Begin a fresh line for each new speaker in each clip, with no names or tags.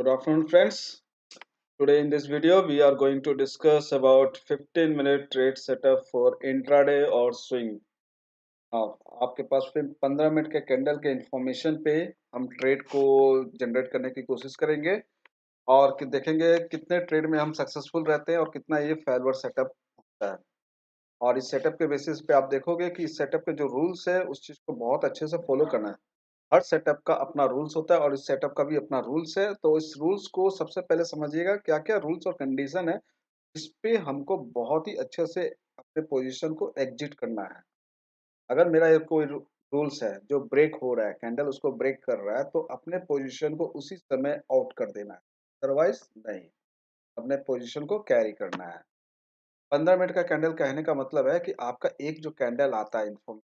Good afternoon, friends. Today in this video, we are going to discuss about 15-minute trade setup for intraday और swing. हाँ, आपके पास फिर 15 minute के candle के information पे हम ट्रेड को जनरेट करने की कोशिश करेंगे और देखेंगे कितने ट्रेड में हम सक्सेसफुल रहते हैं और कितना ये फेलवर सेटअप होता है। और इस सेटअप के बेसिस पे आप देखोगे कि इस सेटअप के जो रूल्स है उस चीज़ को बहुत अच्छे से फॉलो करना है। हर सेटअप का अपना रूल्स होता है और इस सेटअप का भी अपना रूल्स है। तो इस रूल्स को सबसे पहले समझिएगा क्या-क्या रूल्स और कंडीशन है, इस पे हमको बहुत ही अच्छे से अपने पोजीशन को एग्ज़िट करना है। अगर मेरा ये कोई रूल्स है जो ब्रेक हो रहा है, कैंडल उसको ब्रेक कर रहा है, तो अपने पोजीशन को उसी समय आउट कर देना है, अदरवाइज़ नहीं, अपने पोजीशन को कैरी करना है। 15 मिनट का कैंडल कहने का मतलब है कि आपका एक जो कैंडल आता है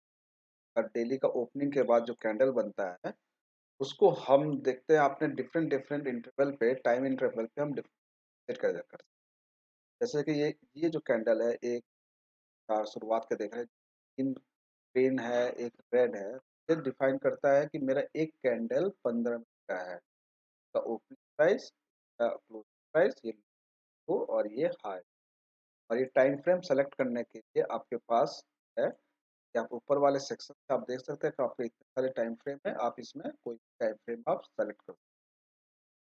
डेली का ओपनिंग के बाद जो कैंडल बनता है, उसको हम देखते हैं अपने डिफरेंट डिफरेंट इंटरवल पे टाइम इंटरवल पे हम डिफाइन कर करते हैं। जैसे कि ये जो कैंडल है एक शुरुआत के देख रहे हैं, तीन ग्रीन है एक रेड है, ये डिफाइन करता है कि मेरा एक कैंडल 15 मिनट का है, का ओपनिंग प्राइस, क्लोजिंग प्राइस, ये लो और ये हाई। और ये टाइम फ्रेम सेलेक्ट करने के लिए आपके पास है कि आप ऊपर वाले सेक्शन से आप देख सकते हैं कि आपके इतने सारे टाइम फ्रेम है, आप इसमें कोई टाइम फ्रेम आप सेलेक्ट कर सकते हैं।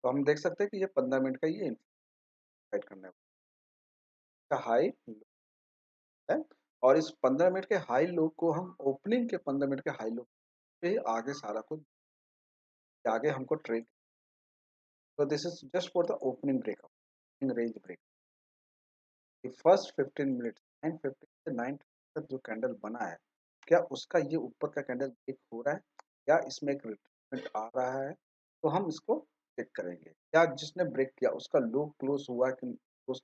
तो हम देख सकते हैं कि ये 15 मिनट का ये सेट करना है हाई है। और इस 15 मिनट के हाई लो को हम ओपनिंग के 15 मिनट के हाई लो पे आगे सारा कुछ आगे हमको ट्रेड। तो this is just for the opening breakup in range break. First 15 minute 9:50 से 9 तक जो कैंडल बना है, क्या उसका ये ऊपर का कैंडल ब्रेक हो रहा है या इसमें एक रिट्रेसमेंट आ रहा है, तो हम इसको चेक करेंगे। क्या जिसने ब्रेक किया उसका लो क्लोज हुआ कि क्लोज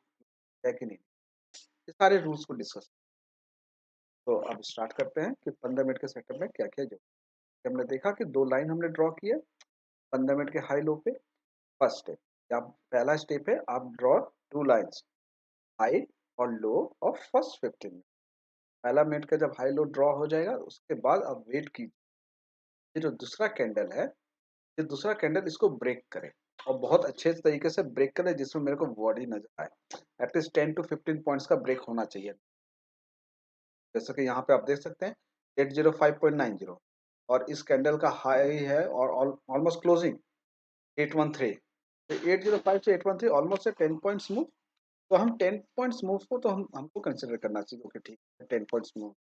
है कि नहीं, ये सारे रूल्स को डिस्कस। तो अब स्टार्ट करते हैं कि 15 मिनट के सेटअप में क्या-क्या जरूरत है। हमने देखा कि 2 लाइन हमने ड्रॉ किए 15 मिनट के हाई लो पे। फर्स्ट स्टेप या पहला स्टेप है आप ड्रॉ 2 लाइन्स हाई और लो ऑफ फर्स्ट 15 मिनट। पहला मिनट का जब हाई लो ड्रॉ हो जाएगा उसके बाद आप वेट कीजिए, ये जो दूसरा कैंडल है, ये दूसरा कैंडल इसको ब्रेक करे और बहुत अच्छे तरीके से ब्रेक करे जिसमें मेरे को बॉडी नजर आए। एटलीस्ट 10 टू 15 पॉइंट्स का ब्रेक होना चाहिए। जैसे कि यहाँ पे आप देख सकते हैं 805.90 और इस कैंडल का हाई है और ऑलमोस्ट क्लोजिंग 813। तो 805 से 813 ऑलमोस्ट है 10 पॉइंट्स मूव। तो हम 10 पॉइंट्स मूव को तो हम हमको कंसिडर करना चाहिए। ओके ठीक है 10 पॉइंट्स मूव।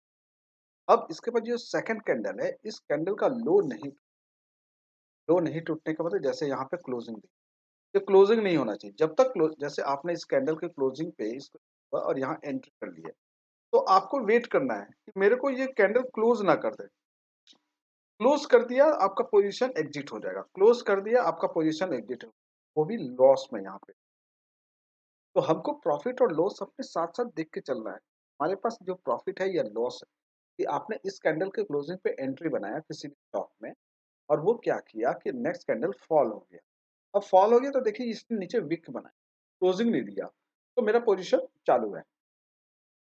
अब इसके बाद जो सेकंड कैंडल है, इस कैंडल का लो नहीं टूटने का मतलब जैसे यहाँ पे क्लोजिंग दी, ये क्लोजिंग नहीं होना चाहिए जब तक जैसे आपने इस कैंडल के क्लोजिंग पे इसको और यहाँ एंटर कर लिया, तो आपको वेट करना है कि मेरे को ये कैंडल क्लोज ना कर दे। क्लोज कर दिया आपका पोजीशन एग्जिट हो जाएगा, क्लोज कर दिया आपका पोजीशन एग्जिट हो, वो भी लॉस में यहाँ पे। तो हमको प्रॉफिट और लॉस अपने साथ साथ देख के चलना है। हमारे पास जो प्रॉफिट है या लॉस है कि आपने इस कैंडल के क्लोजिंग पे एंट्री बनाया किसी भी स्टॉक में और वो क्या किया कि नेक्स्ट कैंडल फॉल हो गया। अब फॉल हो गया तो देखिए इसने नीचे विक बनाया, क्लोजिंग नहीं दिया, तो मेरा पोजीशन चालू है।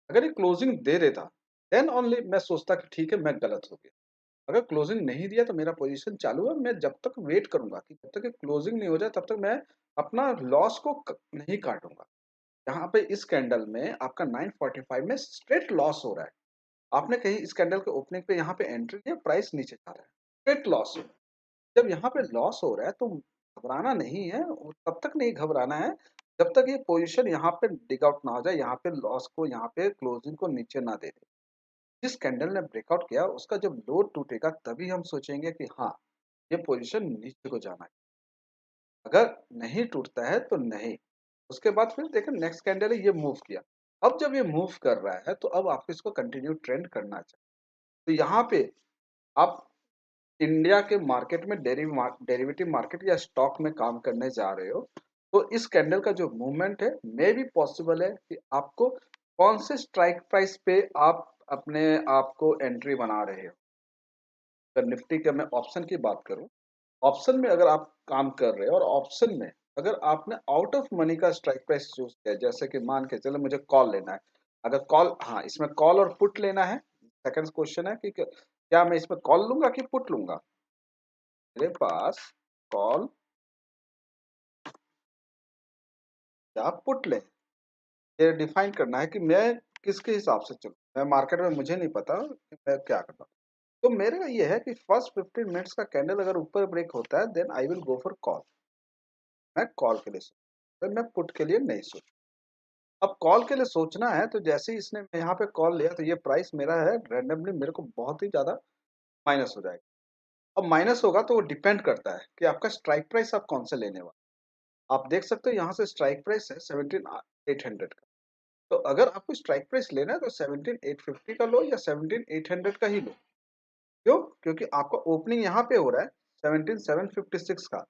अगर ये क्लोजिंग दे देता देन ओनली मैं सोचता कि ठीक है मैं गलत हो गया। अगर क्लोजिंग नहीं दिया तो मेरा पोजीशन चालू है, मैं जब तक वेट करूंगा कि जब तक क्लोजिंग नहीं हो जाए तब तक मैं अपना लॉस को नहीं काटूंगा। यहाँ पे इस कैंडल में आपका 945 में स्ट्रेट लॉस हो रहा है। आपने कहीं इस कैंडल के ओपनिंग पे यहाँ पे एंट्री लिया, प्राइस नीचे जा रहा है, स्ट्रेट लॉस हो रहा है। जब यहाँ पे लॉस हो रहा है तो घबराना नहीं है और तब तक नहीं घबराना है जब तक ये पोजीशन यहाँ पे डिग आउट ना हो जाए, यहाँ पे लॉस को यहाँ पे क्लोजिंग को नीचे ना दे दे। जिस कैंडल ने ब्रेकआउट किया उसका जब लो टूटेगा तभी हम सोचेंगे कि हाँ ये पोजीशन नीचे को जाना है। अगर नहीं टूटता है तो नहीं। उसके बाद फिर देखें नेक्स्ट कैंडल है ये मूव किया। अब जब ये मूव कर रहा है तो अब आपको इसको कंटिन्यू ट्रेंड करना चाहिए। तो यहाँ पे आप इंडिया के मार्केट में डेरिवेटिव मार्केट या स्टॉक में काम करने जा रहे हो, तो इस कैंडल का जो मूवमेंट है मे भी पॉसिबल है कि आपको कौन से स्ट्राइक प्राइस पे आप अपने आप को एंट्री बना रहे हो। अगर निफ्टी के मैं ऑप्शन की बात करूं, ऑप्शन में अगर आप काम कर रहे हो और ऑप्शन में अगर आपने आउट ऑफ मनी का स्ट्राइक प्राइस चूज किया, जैसे कि मान के चलो मुझे कॉल लेना है। अगर कॉल, हाँ इसमें कॉल और पुट लेना है। सेकंड क्वेश्चन है कि क्या मैं इसमें कॉल लूंगा कि पुट लूंगा। मेरे पास कॉल या पुट लें। ये डिफाइन करना है कि मैं किसके हिसाब से चलूँ। मैं मार्केट में, मुझे नहीं पता कि मैं क्या करता हूँ। तो मेरा ये है कि फर्स्ट 15 मिनट्स का कैंडल अगर ऊपर ब्रेक होता है then I will go for call. मैं कॉल के लिए सोचूं, मैं पुट के लिए नहीं सोचूं। अब कॉल के लिए सोचना है तो जैसे ही इसने यहाँ पे कॉल लिया तो ये प्राइस मेरा है रैंडमली मेरे को बहुत ही ज़्यादा माइनस हो जाएगा। अब माइनस होगा तो वो डिपेंड करता है कि आपका स्ट्राइक प्राइस आप कौन से लेने वाले। आप देख सकते हो यहाँ से स्ट्राइक प्राइस है 17,800 का। तो अगर आपको स्ट्राइक प्राइस लेना है तो 17,850 का लो या 17,800 का ही लो। क्यों? क्योंकि आपका ओपनिंग यहाँ पे हो रहा है 17,756 का।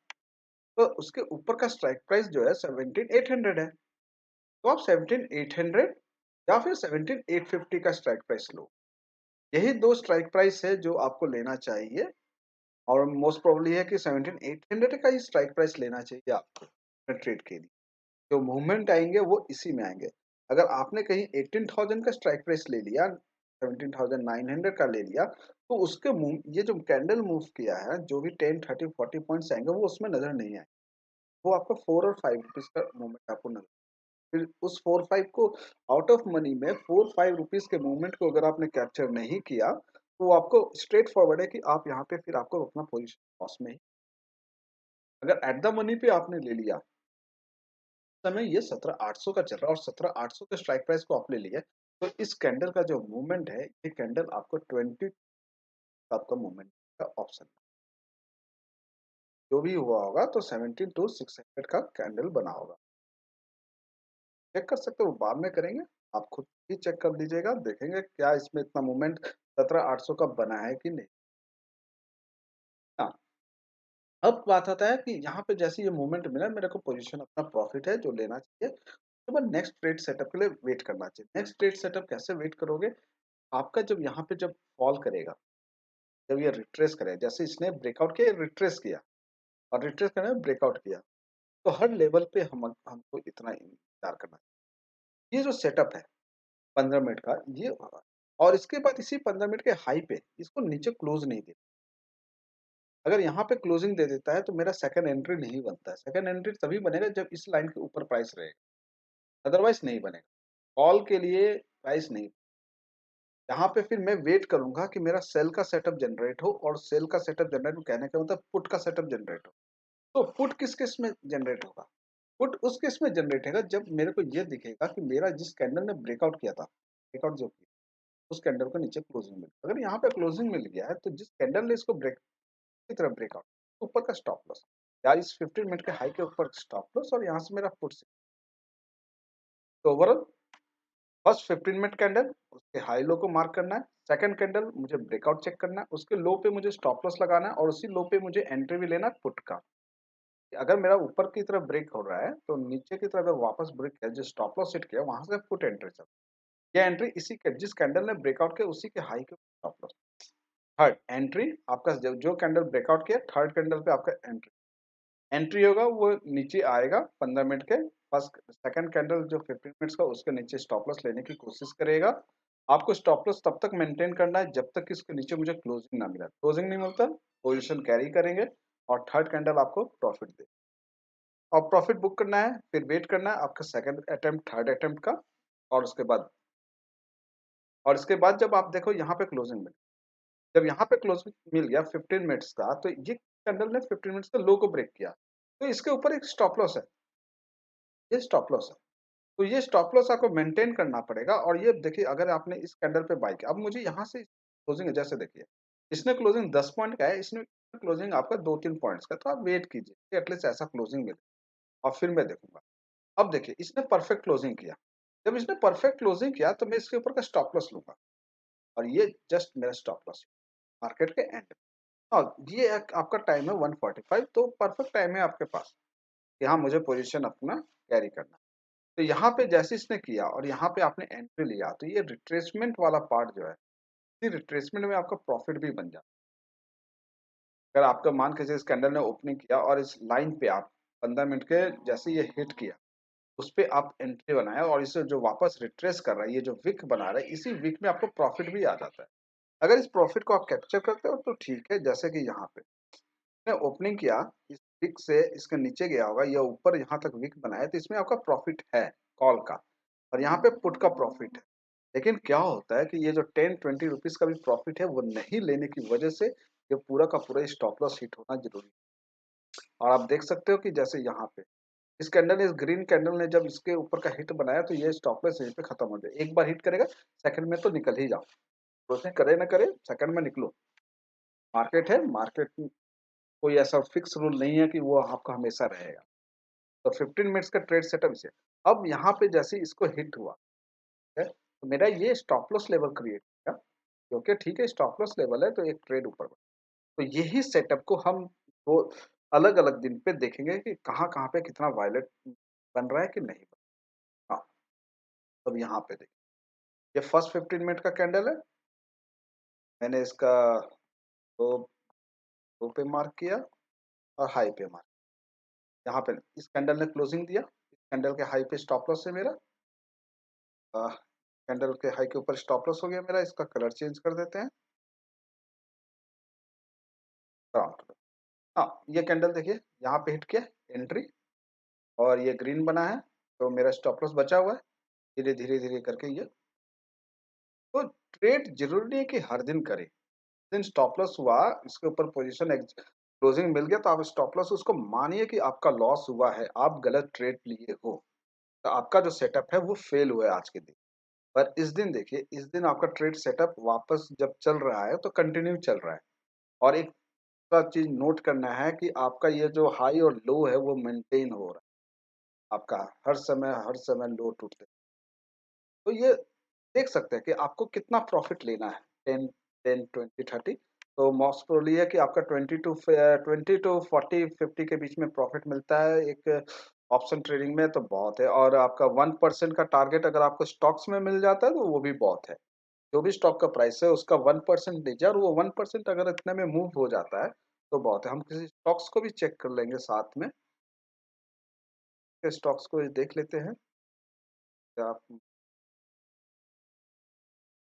तो उसके ऊपर का स्ट्राइक प्राइस जो है 17,800 है। तो आप 17,800 या फिर 17,850 का स्ट्राइक प्राइस लो। यही दो स्ट्राइक प्राइस है जो आपको लेना चाहिए। और मोस्ट प्रोबेबली है कि 17,800 का ही स्ट्राइक प्राइस लेना चाहिए आपको ट्रेड के लिए। जो मूवमेंट आएंगे वो इसी में आएंगे। अगर आपने कहीं 18,000 का स्ट्राइक प्राइस ले लिया, 17,900 का ले लिया, तो उसके मूव, ये जो कैंडल मूव किया है जो भी 10, 30, 40 पॉइंट्स आएंगे वो उसमें नजर नहीं आए। वो आपको 4 और 5 रुपीज का मूवमेंट आपको नजर। फिर उस 4-5 को आउट ऑफ मनी में 4-5 रुपीज के मूवमेंट को अगर आपने कैप्चर नहीं किया तो आपको स्ट्रेट फॉरवर्ड है कि आप यहाँ पे फिर आपको अपना पोजीशन लॉस में ही। अगर एट द मनी पे आपने ले लिया, समय ये 17,800 का चल रहा है और 17,800 के स्ट्राइक प्राइस को आप ले लिया, तो इस कैंडल का जो मूवमेंट है ये कैंडल आपको 20 का आपका मूवमेंट का ऑप्शन जो भी हुआ होगा तो 17 टू 600 का कैंडल बना होगा। चेक कर सकते हो, बाद में करेंगे। आप खुद ही चेक कर लीजिएगा, देखेंगे क्या इसमें इतना मूवमेंट 17,800 का बना है कि नहीं। हाँ, अब बात आता है कि यहाँ पे जैसे ये मूवमेंट मिला मेरे को पोजीशन अपना प्रॉफिट है जो लेना चाहिए। तो मैं नेक्स्ट ट्रेड सेटअप के लिए वेट करना चाहिए। नेक्स्ट ट्रेड सेटअप कैसे वेट करोगे? आपका जब यहाँ पे जब फॉल करेगा, जब ये रिट्रेस करे, जैसे इसने ब्रेकआउट किया, रिट्रेस किया और रिट्रेस करने में ब्रेकआउट किया, तो हर लेवल पे हमको इतना इंतजार करना है। ये जो सेटअप है 15 मिनट का ये होगा और इसके बाद इसी 15 मिनट के हाई पे इसको नीचे क्लोज नहीं दे। अगर यहाँ पे क्लोजिंग दे देता है तो मेरा सेकंड एंट्री नहीं बनता है। सेकंड एंट्री तभी बनेगा जब इस लाइन के ऊपर प्राइस रहेगा, अदरवाइज नहीं बनेगा। कॉल के लिए प्राइस नहीं। यहाँ पे फिर मैं वेट करूंगा कि मेरा सेल का सेटअप जनरेट हो और सेल का सेटअप जनरेट कहने का मतलब पुट का सेटअप जनरेट हो। तो पुट किस केस में जनरेट होगा? पुट उस केस में जनरेट होगा जब मेरे को ये दिखेगा कि मेरा जिस कैंडल ने ब्रेकआउट किया था, ब्रेकआउट जो किया उस कैंडल को नीचे क्लोजिंग मिल, अगर यहाँ पे क्लोजिंग मिल गया है तो जिस कैंडल ने इसको ब्रेक की तरफ ब्रेकआउट, ऊपर का स्टॉप लॉस यार इस 15 मिनट के हाई के ऊपर स्टॉप लॉस और यहाँ से मेरा पुट से। तो ओवरऑल फर्स्ट 15 मिनट कैंडल उसके हाई लो को मार्क करना है। सेकंड कैंडल मुझे ब्रेकआउट चेक करना है, उसके लो पे मुझे स्टॉप लॉस लगाना है और उसी लो पे मुझे एंट्री भी लेना है पुट का। अगर मेरा ऊपर की तरफ ब्रेक हो रहा है तो नीचे की तरफ अगर वापस ब्रेक किया, जो स्टॉप लॉस सेट किया वहां से पुट एंट्री चल, ये एंट्री इसी के जिस कैंडल ने ब्रेकआउट किया उसी के हाई के स्टॉप लॉस। थर्ड एंट्री आपका जो कैंडल ब्रेकआउट किया थर्ड कैंडल पे आपका एंट्री, एंट्री होगा वो नीचे आएगा 15 मिनट के। फर्स्ट सेकंड कैंडल जो 15 मिनट्स का उसके नीचे स्टॉप लॉस लेने की कोशिश करेगा। आपको स्टॉप लॉस तब तक मेंटेन करना है जब तक कि इसके नीचे मुझे क्लोजिंग ना मिला। क्लोजिंग नहीं मिलता पोजीशन कैरी करेंगे और थर्ड कैंडल आपको प्रॉफिट दे और प्रॉफिट बुक करना है। फिर वेट करना है आपका सेकंड अटेम्प्ट थर्ड अटेम्प्ट का और इसके बाद जब आप देखो यहाँ पे क्लोजिंग मिल, जब यहाँ पे क्लोजिंग मिल गया 15 मिनट्स का तो ये कैंडल ने 15 मिनट्स का लो को ब्रेक किया तो इसके ऊपर एक स्टॉप लॉस है, ये स्टॉप लॉस है। तो ये स्टॉप लॉस आपको मेंटेन करना पड़ेगा। और ये देखिए अगर आपने इस कैंडल पे बाई किया, अब मुझे यहाँ से क्लोजिंग है जैसे देखिए इसने क्लोजिंग 10 पॉइंट का है, इसने क्लोजिंग आपका 2-3 पॉइंट्स का, तो आप वेट कीजिए कि एटलीस्ट ऐसा क्लोजिंग मिले और फिर मैं देखूंगा। अब देखिए इसने परफेक्ट क्लोजिंग किया, जब इसने परफेक्ट क्लोजिंग किया तो मैं इसके ऊपर का स्टॉप लॉस लूंगा और ये जस्ट मेरा स्टॉप लॉस मार्केट के एंड। और ये आपका टाइम है 1:45, तो परफेक्ट टाइम है आपके पास कि हाँ मुझे पोजीशन अपना कैरी करना। तो यहाँ पे जैसे इसने किया और यहाँ पे आपने एंट्री लिया तो ये रिट्रेसमेंट वाला पार्ट जो है, इसी रिट्रेसमेंट में आपका प्रॉफिट भी बन जाता है। अगर आपका मान के इस कैंडल ने ओपनिंग किया और इस लाइन पे आप 15 मिनट के जैसे ये हिट किया उस पे आप एंट्री बनाया और इसे जो वापस रिट्रेस कर रहा है, ये जो विक बना रहा है, इसी विक में आपको प्रॉफिट भी आ जाता है। अगर इस प्रॉफिट को आप कैप्चर करते हो तो ठीक है, जैसे कि यहाँ पे ओपनिंग किया विक से इसके नीचे गया होगा या ऊपर यहाँ तक विक बनाया तो इसमें आपका प्रॉफिट है कॉल का, और यहाँ पे पुट का प्रॉफिट है। लेकिन क्या होता है कि ये जो 10-20 रुपीज का भी प्रॉफिट है वो नहीं लेने की वजह से ये पूरा का पूरा स्टॉप लॉस हिट होना जरूरी है। और आप देख सकते हो कि जैसे यहाँ पे इस कैंडल ने, इस ग्रीन कैंडल ने जब इसके ऊपर का हिट बनाया तो ये स्टॉप लॉस यहीं पे खत्म हो जाए। एक बार हिट करेगा, सेकंड में तो निकल ही जाओ, प्रोसेस करे ना करे सेकंड में निकलो। मार्केट है, मार्केट कोई ऐसा फिक्स रूल नहीं है कि वो आपका हमेशा रहेगा। तो 15 मिनट्स का ट्रेड सेटअप से अब यहाँ पे जैसे इसको हिट हुआ है तो मेरा ये स्टॉप लॉस लेवल क्रिएट किया, क्योंकि ठीक है स्टॉप लॉस लेवल है तो एक ट्रेड ऊपर बढ़ा। तो यही सेटअप को हम वो अलग अलग दिन पे देखेंगे कि कहाँ कहाँ पे कितना वायलेट बन रहा है कि नहीं बन रहा। हाँ, अब यहाँ पे देखिए ये फर्स्ट 15 मिनट का कैंडल है। मैंने इसका लो लो पे मार्क किया और हाई पे मार्क। यहाँ पे इस कैंडल ने क्लोजिंग दिया, इस कैंडल के हाई पे स्टॉप लॉस है मेरा। कैंडल के हाई के ऊपर स्टॉप लॉस हो गया मेरा। इसका कलर चेंज कर देते हैं, ब्राउन कलर। हाँ, ये कैंडल देखिए यहाँ पे हिट किया, एंट्री, और ये ग्रीन बना है तो मेरा स्टॉप लॉस बचा हुआ है। धीरे धीरे धीरे करके ये तो ट्रेड जरूरी नहीं है कि हर दिन करे। दिन स्टॉप लॉस हुआ, इसके ऊपर पोजीशन क्लोजिंग मिल गया तो आप स्टॉप लॉस उसको मानिए कि आपका लॉस हुआ है, आप गलत ट्रेड लिए हो, तो आपका जो सेटअप है वो फेल हुआ है आज के दिन। पर इस दिन देखिए, इस दिन आपका ट्रेड सेटअप वापस जब चल रहा है तो कंटिन्यू चल रहा है। और एक चीज नोट करना है कि आपका ये जो हाई और लो है वो मेंटेन हो रहा है, आपका हर समय लो टूटते। तो ये देख सकते हैं कि आपको कितना प्रॉफिट लेना है। 10 10 20 30, तो मोस्ट प्रोबेबली है कि आपका 20 टू 40 50 के बीच में प्रॉफिट मिलता है एक ऑप्शन ट्रेडिंग में, तो बहुत है। और आपका 1% का टारगेट अगर आपको स्टॉक्स में मिल जाता है तो वो भी बहुत है। जो भी स्टॉक का प्राइस है उसका 1% लीजिए, और वो 1% अगर इतने में मूव हो जाता है तो बहुत है। हम किसी स्टॉक्स को भी चेक कर लेंगे साथ में, स्टॉक्स को देख लेते हैं। आप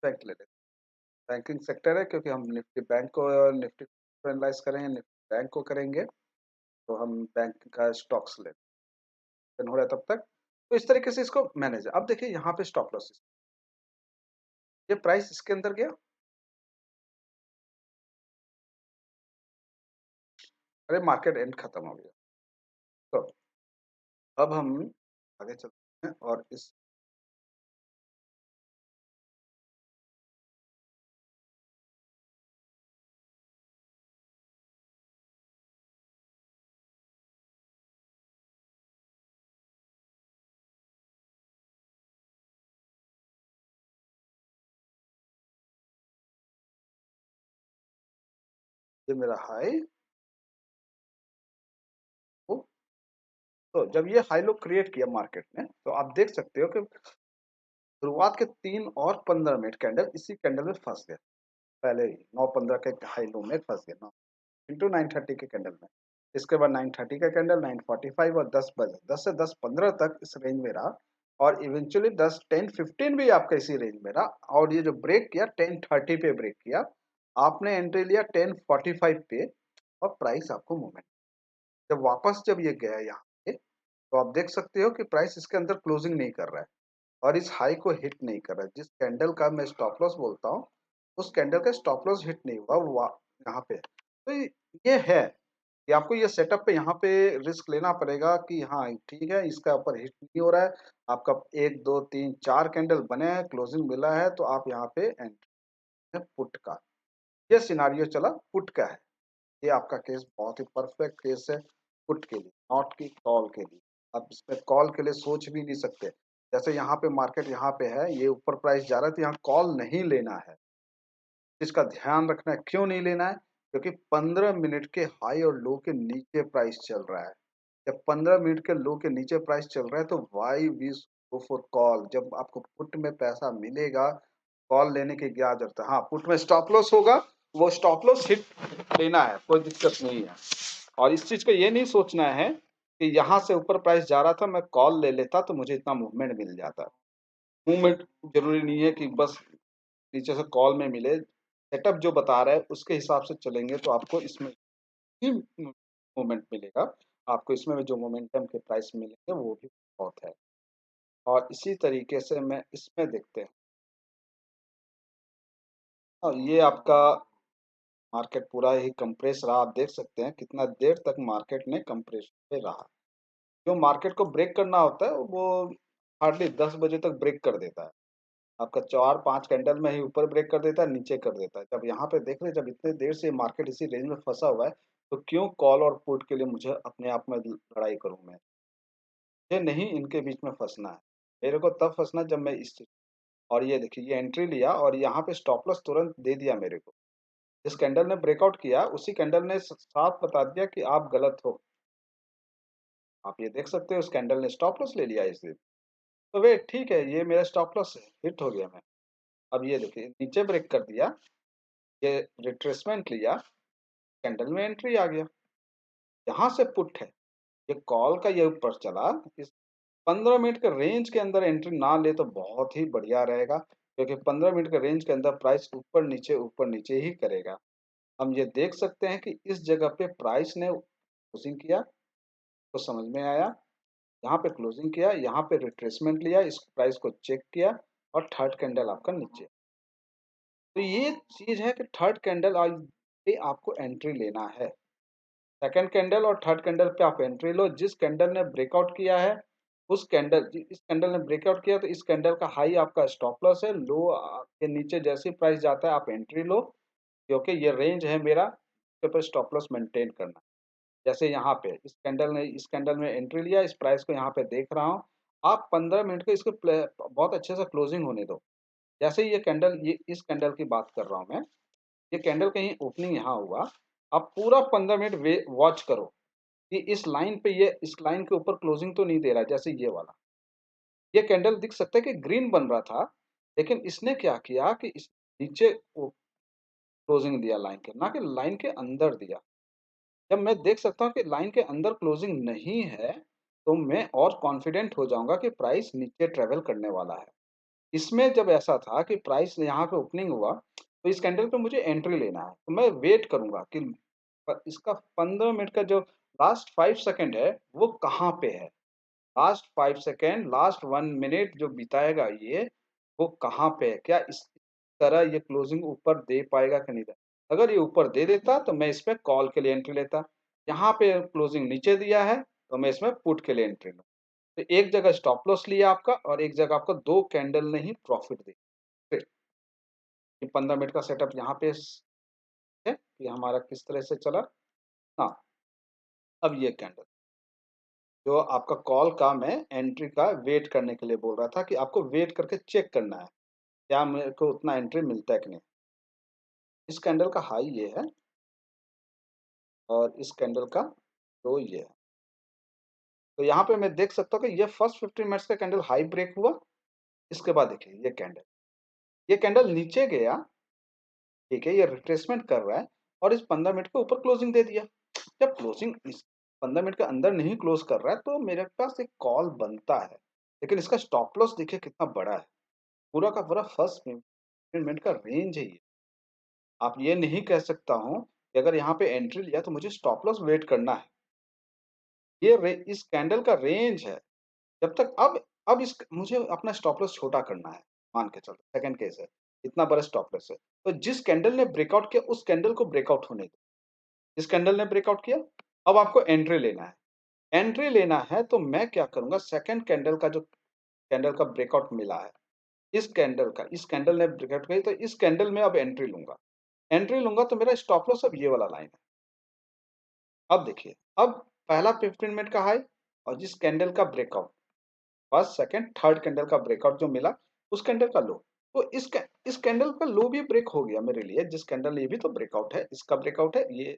बैंक ले लेते हैं, बैंकिंग सेक्टर है क्योंकि हम निफ्टी बैंक को और निफ्टी को एनालाइज करेंगे, निफ्टी बैंक को करेंगे, तो हम बैंक का स्टॉक्स लेते हैं। हो रहा है तब तक तो इस तरीके से इसको मैनेज है। अब देखिए यहाँ पे स्टॉप लॉस, ये प्राइस इसके अंदर गया, अरे मार्केट एंड खत्म हो गया। तो अब हम आगे चलते हैं और इस ये मेरा हाई, तो जब ये हाई लो क्रिएट किया मार्केट ने तो आप देख सकते हो कि शुरुआत के 3 और 15 मिनट कैंडल इसी कैंडल में फंस गए। पहले ही 9:15 के हाई लो में फंस गए, 9 into 9:30 के कैंडल में। इसके बाद 9:30 का कैंडल, 9:45 और 10 बजे, 10 से 10:15 तक इस रेंज में रहा। और इवेंचुअली 10:10:15 भी आपका इसी रेंज में रहा। और ये जो ब्रेक किया 10:30 पे ब्रेक किया, आपने एंट्री लिया 10:45 पे, और प्राइस आपको मूवमेंट जब वापस जब ये गया यहाँ पे तो आप देख सकते हो कि प्राइस इसके अंदर क्लोजिंग नहीं कर रहा है और इस हाई को हिट नहीं कर रहा है। जिस कैंडल का मैं स्टॉप लॉस बोलता हूँ उस कैंडल का स्टॉप लॉस हिट नहीं हुआ, वो यहाँ पे है। तो ये है कि आपको ये सेटअप पे यहाँ पे रिस्क लेना पड़ेगा कि हाँ ठीक है इसका ऊपर हिट नहीं हो रहा है। आपका 1 2 3 4 कैंडल बने हैं, क्लोजिंग मिला है, तो आप यहाँ पे एंट्री है पुट का। ये सिनारियो चला पुट का है। ये आपका केस बहुत ही परफेक्ट केस है पुट के लिए, नॉट की कॉल के लिए। आप इसमें कॉल के लिए सोच भी नहीं सकते। जैसे यहाँ पे मार्केट यहाँ पे है, ये ऊपर प्राइस जा रहा है तो यहाँ कॉल नहीं लेना है। इसका ध्यान रखना है, क्यों नहीं लेना है? क्योंकि 15 मिनट के हाई और लो के नीचे प्राइस चल रहा है। जब 15 मिनट के लो के नीचे प्राइस चल रहा है तो why we go for call. जब आपको पुट में पैसा मिलेगा, कॉल लेने की क्या जरूरत है। हाँ, पुट में स्टॉप लॉस होगा, वो स्टॉप लॉस हिट लेना है, कोई दिक्कत नहीं है। और इस चीज को ये नहीं सोचना है कि यहाँ से ऊपर प्राइस जा रहा था मैं कॉल ले लेता तो मुझे इतना मूवमेंट मिल जाता। मूवमेंट जरूरी नहीं है कि बस नीचे से कॉल में मिले। सेटअप जो बता रहा है उसके हिसाब से चलेंगे तो आपको इसमें ही मूवमेंट मिलेगा। आपको इसमें भी जो मोमेंटम के प्राइस मिलेंगे वो भी बहुत है। और इसी तरीके से मैं इसमें देखते हैं, और ये आपका मार्केट पूरा ही कंप्रेस रहा। आप देख सकते हैं कितना देर तक मार्केट ने कंप्रेस पे रहा। जो मार्केट को ब्रेक करना होता है वो हार्डली 10 बजे तक ब्रेक कर देता है। आपका 4-5 कैंडल में ही ऊपर ब्रेक कर देता है, नीचे कर देता है। जब यहाँ पे देख रहे हैं, जब इतने देर से मार्केट इसी रेंज में फँसा हुआ है, तो क्यों कॉल और पुट के लिए मुझे अपने आप में लड़ाई करूँ मैं? मुझे नहीं इनके बीच में फँसना है। मेरे को तब फँसना है जब मैं इस चीज़, और ये देखिए ये एंट्री लिया और यहाँ पे स्टॉप लॉस तुरंत दे दिया मेरे को। जिस कैंडल ने ब्रेकआउट किया, उसी कैंडल ने साफ बता दिया कि आप गलत हो। आप ये देख सकते हो उस कैंडल ने स्टॉप लॉस ले लिया इस दिन। तो वे ठीक है, ये मेरा स्टॉप लॉस है, हिट हो गया मैं। अब ये देखिए नीचे ब्रेक कर दिया, ये रिट्रेसमेंट लिया, कैंडल में एंट्री आ गया। यहाँ से पुट है, ये कॉल का ये ऊपर चला, इस 15 मिनट के रेंज के अंदर एंट्री ना ले तो बहुत ही बढ़िया रहेगा, क्योंकि 15 मिनट के रेंज के अंदर प्राइस ऊपर नीचे ही करेगा। हम ये देख सकते हैं कि इस जगह पे प्राइस ने क्लोजिंग किया, तो समझ में आया। यहाँ पे क्लोजिंग किया, यहाँ पे रिट्रेसमेंट लिया, इस प्राइस को चेक किया और थर्ड कैंडल आपका नीचे। तो ये चीज़ है कि थर्ड कैंडल आज पे आपको एंट्री लेना है। सेकंड कैंडल और थर्ड कैंडल पे आप एंट्री लो। जिस कैंडल ने ब्रेकआउट किया है, उस कैंडल इस कैंडल ने ब्रेकआउट किया तो इस कैंडल का हाई आपका स्टॉप लॉस है। लो के नीचे जैसे ही प्राइस जाता है आप एंट्री लो, क्योंकि ये रेंज है मेरा, इसके ऊपर स्टॉप लॉस मेंटेन करना। जैसे यहाँ पे इस कैंडल में एंट्री लिया, इस प्राइस को यहाँ पे देख रहा हूँ। आप 15 मिनट के इसके बहुत अच्छे से क्लोजिंग होने दो। जैसे ही ये इस कैंडल की बात कर रहा हूँ मैं, ये कैंडल कहीं ओपनिंग यहाँ हुआ, आप पूरा 15 मिनट वॉच करो कि इस लाइन के ऊपर क्लोजिंग तो नहीं दे रहा है। जैसे ये वाला, ये कैंडल दिख सकता है कि ग्रीन बन रहा था, लेकिन इसने क्या किया कि इस नीचे क्लोजिंग दिया लाइन के, ना कि लाइन के अंदर दिया। जब मैं देख सकता हूँ कि लाइन के अंदर क्लोजिंग नहीं है, तो मैं और कॉन्फिडेंट हो जाऊंगा कि प्राइस नीचे ट्रेवल करने वाला है। इसमें जब ऐसा था कि प्राइस यहाँ पे ओपनिंग हुआ, तो इस कैंडल पे मुझे एंट्री लेना है, तो मैं वेट करूंगा कि इसका 15 मिनट का जो लास्ट 5 सेकंड है वो कहाँ पे है। लास्ट 5 सेकंड, लास्ट 1 मिनट जो बिताएगा ये, वो कहाँ पे है? क्या इस तरह ये क्लोजिंग ऊपर दे पाएगा कि नहीं दे। अगर ये ऊपर दे देता तो मैं इसमें कॉल के लिए एंट्री लेता। यहाँ पे क्लोजिंग नीचे दिया है, तो मैं इसमें पुट के लिए एंट्री लूँ। तो एक जगह स्टॉप लॉस लिया आपका और एक जगह आपको 2 कैंडल ने ही प्रॉफिट दी। फिर ये 15 मिनट का सेटअप यहाँ पे है कि हमारा किस तरह से चला। हाँ, अब ये कैंडल जो आपका कॉल का मैं एंट्री का वेट करने के लिए बोल रहा था कि आपको वेट करके चेक करना है, क्या मेरे को उतना एंट्री मिलता है कि नहीं। इस कैंडल का हाई ये है और इस कैंडल का लो ये है। तो यहाँ पे मैं देख सकता हूँ कि ये फर्स्ट 15 मिनट्स का कैंडल हाई ब्रेक हुआ। इसके बाद देखिए ये कैंडल नीचे गया, ठीक है, ये रिट्रेसमेंट कर रहा है और इस 15 मिनट के ऊपर क्लोजिंग दे दिया। जब क्लोजिंग इस 15 मिनट के अंदर नहीं क्लोज कर रहा है तो मेरे पास एक कॉल बनता है, लेकिन इसका स्टॉप लॉस देखिए कितना बड़ा है। पूरा का पूरा फर्स्ट 15 मिनट का रेंज है ये। आप ये नहीं कह सकता हूँ कि अगर यहाँ पे एंट्री लिया तो मुझे स्टॉप लॉस वेट करना है। इस कैंडल का रेंज है। जब तक अब इस मुझे अपना स्टॉप लॉस छोटा करना है। मान के चलो सेकंड केस है, इतना बड़ा स्टॉप लॉस है। तो जिस कैंडल ने ब्रेकआउट किया उस कैंडल को ब्रेकआउट होने दो। जिस कैंडल ने ब्रेकआउट किया, अब आपको एंट्री लेना है। एंट्री लेना है तो मैं क्या करूँगा, सेकंड कैंडल का जो कैंडल का ब्रेकआउट मिला है, इस कैंडल ने ब्रेकआउट किया तो इस कैंडल में अब एंट्री लूँगा। एंट्री लूँगा तो मेरा स्टॉप लॉस अब ये वाला लाइन है। अब देखिए, अब पहला 15 मिनट का हाई और जिस कैंडल का breakout, first, second, third candle का ब्रेकआउट जो मिला, उस कैंडल का लो। तो इस कैंडल का लो भी ब्रेक हो गया मेरे लिए। जिस कैंडल, ये भी तो ब्रेकआउट है, इसका ब्रेकआउट है, ये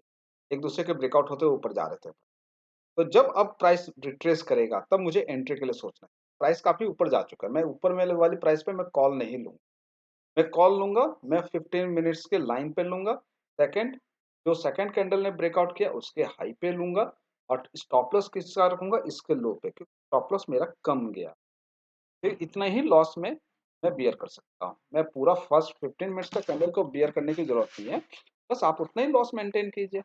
एक दूसरे के ब्रेकआउट होते हुए ऊपर जा रहे थे। तो जब अब प्राइस रिट्रेस करेगा तब मुझे एंट्री के लिए सोचना है। प्राइस काफ़ी ऊपर जा चुका है, मैं ऊपर वाले वाली प्राइस पे मैं कॉल नहीं लूँगा। मैं कॉल लूँगा, मैं 15 मिनट्स के लाइन पे लूँगा। सेकंड, जो सेकंड कैंडल ने ब्रेकआउट किया उसके हाई पे लूँगा और स्टॉप लॉस किसका रखूँगा, इसके लो पे, क्योंकि स्टॉप लॉस मेरा कम गया। फिर इतना ही लॉस में मैं बियर कर सकता हूँ। मैं पूरा फर्स्ट 15 मिनट्स का कैंडल को बियर करने की ज़रूरत नहीं है। बस आप उतना ही लॉस मेंटेन कीजिए।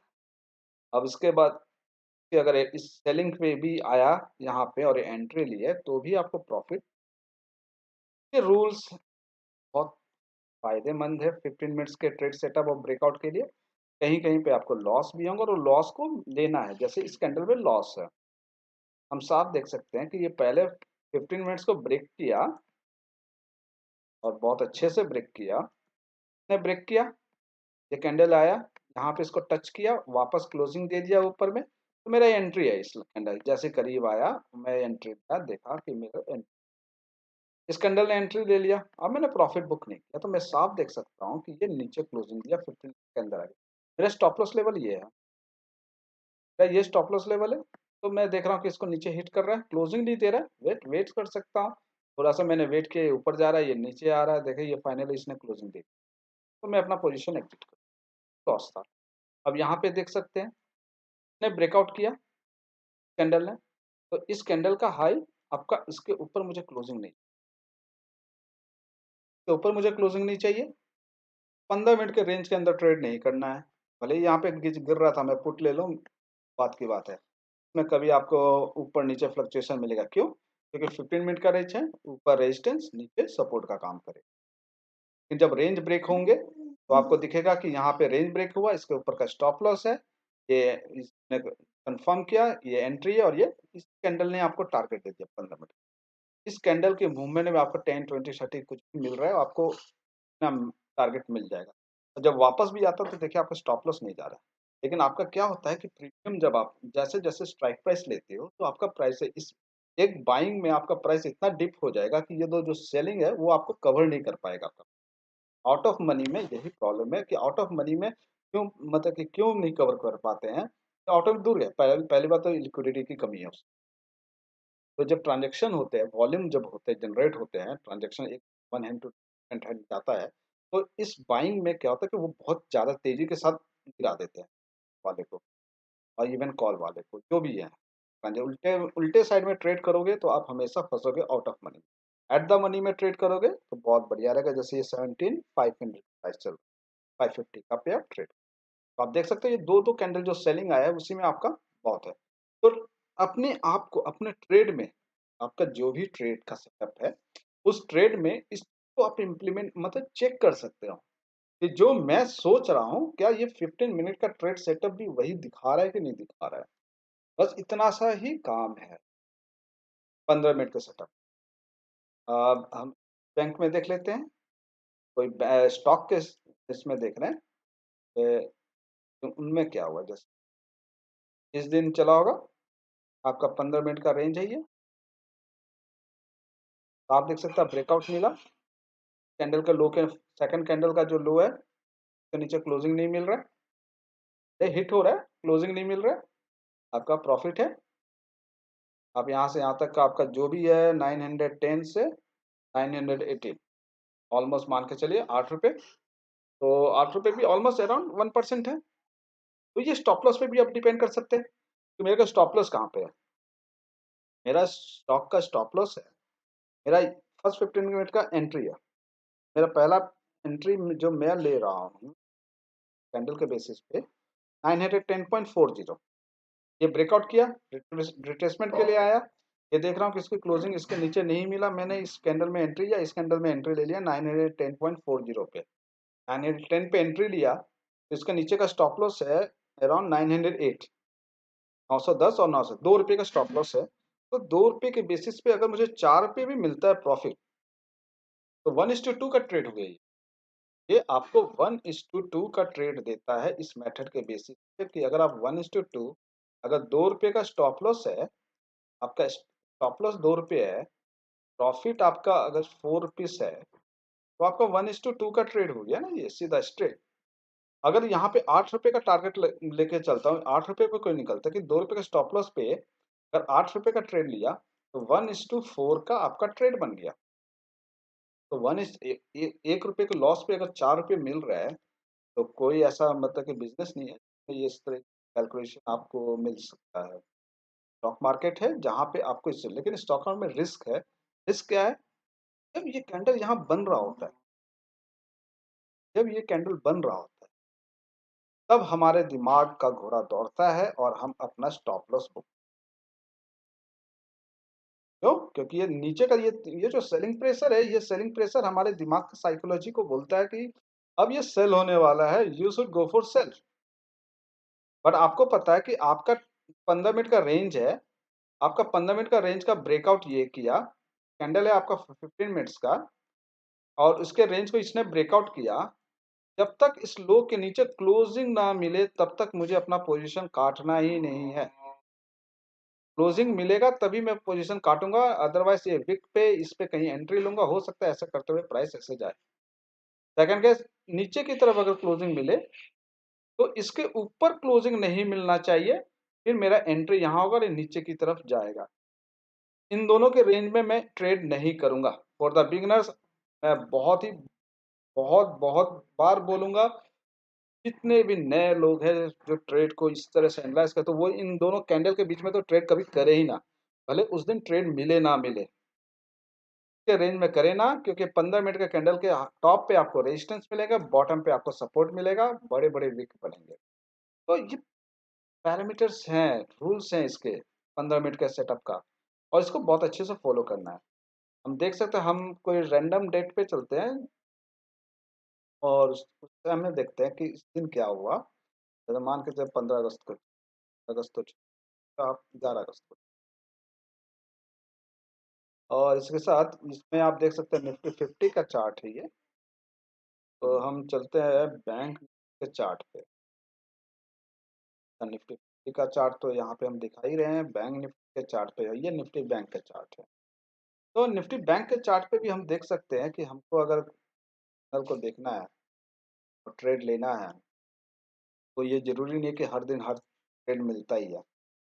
अब इसके बाद कि अगर इस सेलिंग पे भी आया यहाँ पे और एंट्री ली है तो भी आपको प्रॉफिट। ये रूल्स बहुत फायदेमंद है 15 मिनट्स के ट्रेड सेटअप और ब्रेकआउट के लिए। कहीं कहीं पे आपको लॉस भी होंगे और लॉस को लेना है, जैसे इस कैंडल में लॉस है। हम साफ देख सकते हैं कि ये पहले 15 मिनट्स को ब्रेक किया और बहुत अच्छे से ब्रेक किया। ने ब्रेक किया, ये कैंडल आया, यहाँ पे इसको टच किया, वापस क्लोजिंग दे दिया ऊपर में, तो मेरा एंट्री है। इस कैंडल जैसे करीब आया, मैं एंट्री लिया, देखा कि मेरा इस कैंडल ने एंट्री ले लिया। अब मैंने प्रॉफिट बुक नहीं किया, तो मैं साफ देख सकता हूँ कि ये नीचे क्लोजिंग दिया 15 के अंदर आ गया। मेरा स्टॉप लॉस लेवल ये है, मेरा ये स्टॉप लॉस लेवल है। तो मैं देख रहा हूँ कि इसको नीचे हिट कर रहा है, क्लोजिंग नहीं दे रहा है, वेट वेट कर सकता हूँ थोड़ा सा। मैंने वेट किया, ऊपर जा रहा है, ये नीचे आ रहा है, देखिए ये फाइनली इसने क्लोजिंग दी, तो मैं अपना पोजीशन एग्जिट कर, लॉस था। अब यहाँ पे देख सकते हैं, ने ब्रेकआउट किया कैंडल ने, तो इस कैंडल का हाई आपका इसके ऊपर मुझे क्लोजिंग नहीं, इसके ऊपर मुझे क्लोजिंग नहीं चाहिए। 15 मिनट के रेंज के अंदर ट्रेड नहीं करना है। भले ही यहाँ पे गिर रहा था, मैं पुट ले लूँ, बात की बात है। में कभी आपको ऊपर नीचे फ्लक्चुएशन मिलेगा, क्यों? क्योंकि 15 मिनट का रेंज है, ऊपर रेजिस्टेंस, नीचे सपोर्ट का काम करे। लेकिन जब रेंज ब्रेक होंगे तो आपको दिखेगा कि यहाँ पे रेंज ब्रेक हुआ, इसके ऊपर का स्टॉप लॉस है, ये इसने कंफर्म किया, ये एंट्री है, और ये इस कैंडल ने आपको टारगेट दे दिया 15 मिनट। इस कैंडल के मूवमेंट में आपको 10 20 30 कुछ भी मिल रहा है, आपको ना टारगेट मिल जाएगा। और जब वापस भी आता है तो देखिए आपका स्टॉप लॉस नहीं जा रहा है। लेकिन आपका क्या होता है कि प्रीमियम जब आप जैसे जैसे स्ट्राइक प्राइस लेते हो तो आपका प्राइस है, इस एक बाइंग में आपका प्राइस इतना डिप हो जाएगा कि ये दो जो सेलिंग है वो आपको कवर नहीं कर पाएगा आपका। आउट ऑफ मनी में यही प्रॉब्लम है कि आउट ऑफ मनी में क्यों, मतलब कि क्यों नहीं कवर कर पाते हैं? आउट ऑफ दूर है, पहले पहली बात तो लिक्विडिटी की कमी है उसमें। तो जब ट्रांजैक्शन होते हैं, वॉल्यूम जब होते हैं, जनरेट होते हैं, ट्रांजैक्शन एक one hand to second hand जाता है, तो इस बाइंग में क्या होता है कि वो बहुत ज़्यादा तेज़ी के साथ गिरा देते हैं वाले को, और इवन कॉल वाले को, जो भी है। उल्टे उल्टे साइड में ट्रेड करोगे तो आप हमेशा फँसोगे out of money. At the money में ट्रेड करोगे तो बहुत बढ़िया रहेगा, जैसे ये 17,500 प्राइस चल रहा है, 550 का पे आप ट्रेड। तो आप देख सकते हो ये 2-2 कैंडल जो सेलिंग आया है उसी में आपका बहुत है। तो अपने आप को अपने ट्रेड में, आपका जो भी ट्रेड का सेटअप है, उस ट्रेड में इसको आप इम्प्लीमेंट मतलब चेक कर सकते हो कि जो मैं सोच रहा हूँ क्या ये 15 मिनट का ट्रेड सेटअप भी वही दिखा रहा है कि नहीं दिखा रहा है। बस इतना सा ही काम है 15 मिनट का सेटअप। अब हम बैंक में देख लेते हैं, कोई स्टॉक के इसमें देख रहे हैं तो उनमें क्या हुआ। जैसे इस दिन चला होगा, आपका 15 मिनट का रेंज है ये, तो आप देख सकते हैं ब्रेकआउट मिला कैंडल का लो के, सेकंड कैंडल का जो लो है उसके नीचे क्लोजिंग नहीं मिल रहा है, ये हिट हो रहा है, क्लोजिंग नहीं मिल रहा है, आपका प्रॉफिट है। आप यहाँ से यहाँ तक का आपका जो भी है 910 से 918, ऑलमोस्ट मान के चलिए 8 रुपये। तो 8 रुपये भी ऑलमोस्ट अराउंड 1% है। तो ये स्टॉप लॉस पे भी आप डिपेंड कर सकते हैं। तो मेरे का स्टॉप लॉस कहाँ पे है? मेरा स्टॉक का स्टॉप लॉस है, मेरा फर्स्ट 15 मिनट का एंट्री है। मेरा पहला एंट्री जो मैं ले रहा हूँ कैंडल के बेसिस पे 910.40, ये ब्रेकआउट किया, रिट्रेसमेंट के लिए आया। ये देख रहा हूँ कि इसकी क्लोजिंग इसके नीचे नहीं मिला, मैंने इस कैंडल में एंट्री या इस कैंडल में एंट्री ले लिया 910.40 पे। 910 पे एंट्री लिया तो इसके नीचे का स्टॉप लॉस है अराउंड 908, 910 और 900, 2 रुपये का स्टॉप लॉस है। तो 2 रुपये के बेसिस पे अगर मुझे 4 रुपये भी मिलता है प्रॉफिट, तो 1:2 का ट्रेड हो गया ये आपको 1:2 का ट्रेड देता है इस मेथड के बेसिस पे कि अगर आप 1:2, अगर 2 रुपये का स्टॉप लॉस है, आपका स्टॉप लॉस 2 रुपये है, प्रॉफिट आपका अगर 4 रुपीज है, तो आपका 1:2 का ट्रेड हो गया ना, ये सीधा स्ट्रेट। अगर यहाँ पे 8 रुपये का टारगेट लेके चलता हूँ, 8 रुपये पे कोई निकलता है कि 2 रुपये का स्टॉप लॉस पे अगर 8 रुपये का ट्रेड लिया तो 1:4 का आपका ट्रेड बन गया। तो 1 रुपये के लॉस पे अगर 4 रुपये मिल रहा है, तो कोई ऐसा मतलब कि बिजनेस नहीं है तो ये इस तरह कैलकुलेशन आपको मिल सकता है। स्टॉक मार्केट है जहाँ पे आपको इससे, लेकिन स्टॉक मार्केट में रिस्क है। रिस्क क्या है? जब ये कैंडल यहाँ बन रहा होता है, जब ये कैंडल बन रहा होता है तब हमारे दिमाग का घोड़ा दौड़ता है और हम अपना स्टॉप लॉस बुक। क्यों? क्योंकि ये नीचे का ये जो सेलिंग प्रेशर है, ये सेलिंग प्रेशर हमारे दिमाग की साइकोलॉजी को बोलता है कि अब ये सेल होने वाला है, you should go for sale. But आपको पता है कि आपका 15 मिनट का रेंज है, आपका 15 मिनट का रेंज का ब्रेकआउट ये किया, कैंडल है आपका 15 मिनट्स का और उसके रेंज को इसने ब्रेकआउट किया। जब तक इस लो के नीचे क्लोजिंग ना मिले तब तक मुझे अपना पोजीशन काटना ही नहीं है। क्लोजिंग मिलेगा तभी मैं पोजीशन काटूंगा, अदरवाइज ये विक पे इस पे कहीं एंट्री लूंगा, हो सकता है ऐसा करते हुए प्राइस ऐसे जाए। सेकंड केस, नीचे की तरफ अगर क्लोजिंग मिले तो इसके ऊपर क्लोजिंग नहीं मिलना चाहिए, फिर मेरा एंट्री यहाँ होगा और ये नीचे की तरफ जाएगा। इन दोनों के रेंज में मैं ट्रेड नहीं करूंगा। फॉर द बिगिनर्स मैं बहुत बहुत बार बोलूंगा, जितने भी नए लोग हैं जो ट्रेड को इस तरह से एनालाइज करते तो वो इन दोनों कैंडल के बीच में तो ट्रेड कभी करे ही ना, भले उस दिन ट्रेड मिले ना मिले के रेंज में करे ना, क्योंकि 15 मिनट के कैंडल के टॉप पे आपको रेजिस्टेंस मिलेगा, बॉटम पे आपको सपोर्ट मिलेगा, बड़े बड़े विक बनेंगे। तो ये पैरामीटर्स हैं, रूल्स हैं इसके 15 मिनट के सेटअप का, और इसको बहुत अच्छे से फॉलो करना है। हम देख सकते हैं, हम कोई रैंडम डेट पे चलते हैं और उस टाइम में देखते हैं कि इस दिन क्या हुआ। जैसे मान के चलिए 15 अगस्त को, अगस्त तो आप 11 अगस्त को, और इसके साथ इसमें आप देख सकते हैं निफ्टी 50 का चार्ट है ये। तो हम चलते हैं बैंक के चार्ट पे। निफ्टी 50 का चार्ट तो यहाँ पे हम दिखा ही रहे हैं, बैंक निफ्टी के चार्ट पे है, ये निफ्टी बैंक का चार्ट है। तो निफ्टी बैंक के चार्ट पे भी हम देख सकते हैं कि हमको अगर कल को देखना है और ट्रेड लेना है, तो ये जरूरी नहीं है कि हर दिन हर ट्रेड मिलता ही है।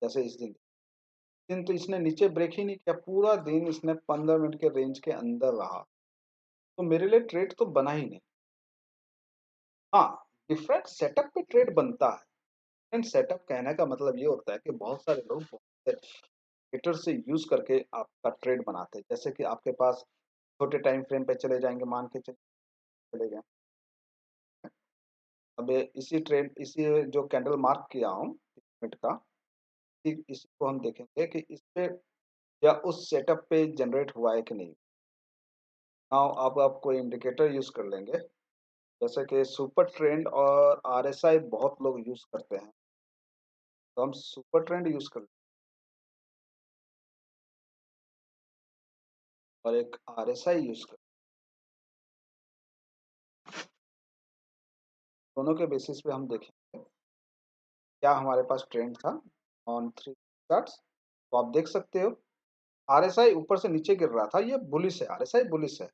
जैसे इस दिन तो इसने नीचे ब्रेक ही नहीं किया, पूरा दिन इसने 15 मिनट के रेंज के अंदर रहा, तो मेरे लिए ट्रेड तो बना ही नहीं। हाँ, डिफरेंट सेटअप पे ट्रेड बनता है। डिफरेंट सेटअप कहने का मतलब ये होता है कि बहुत सारे लोग बहुत से ट्रेडर से यूज करके आपका ट्रेड बनाते हैं। जैसे कि आपके पास छोटे टाइम फ्रेम पे चले जाएंगे, मान के चले गए, अब इसी ट्रेड इसी जो कैंडल मार्क किया हूँ मिनट का, इसी को हम देखेंगे कि इस पे या उस सेटअप पे जनरेट हुआ है कि नहीं। नाउ अब आप कोई इंडिकेटर यूज कर लेंगे, जैसे कि सुपर ट्रेंड और आरएसआई बहुत लोग यूज करते हैं, तो हम सुपर ट्रेंड यूज कर और एक आरएसआई यूज कर, दोनों के बेसिस पे हम देखेंगे क्या हमारे पास ट्रेंड था ऑन 3 चार्ट्स। तो आप देख सकते हो आरएसआई ऊपर से नीचे गिर रहा था, ये बुलिश है, आरएसआई बुलिश है।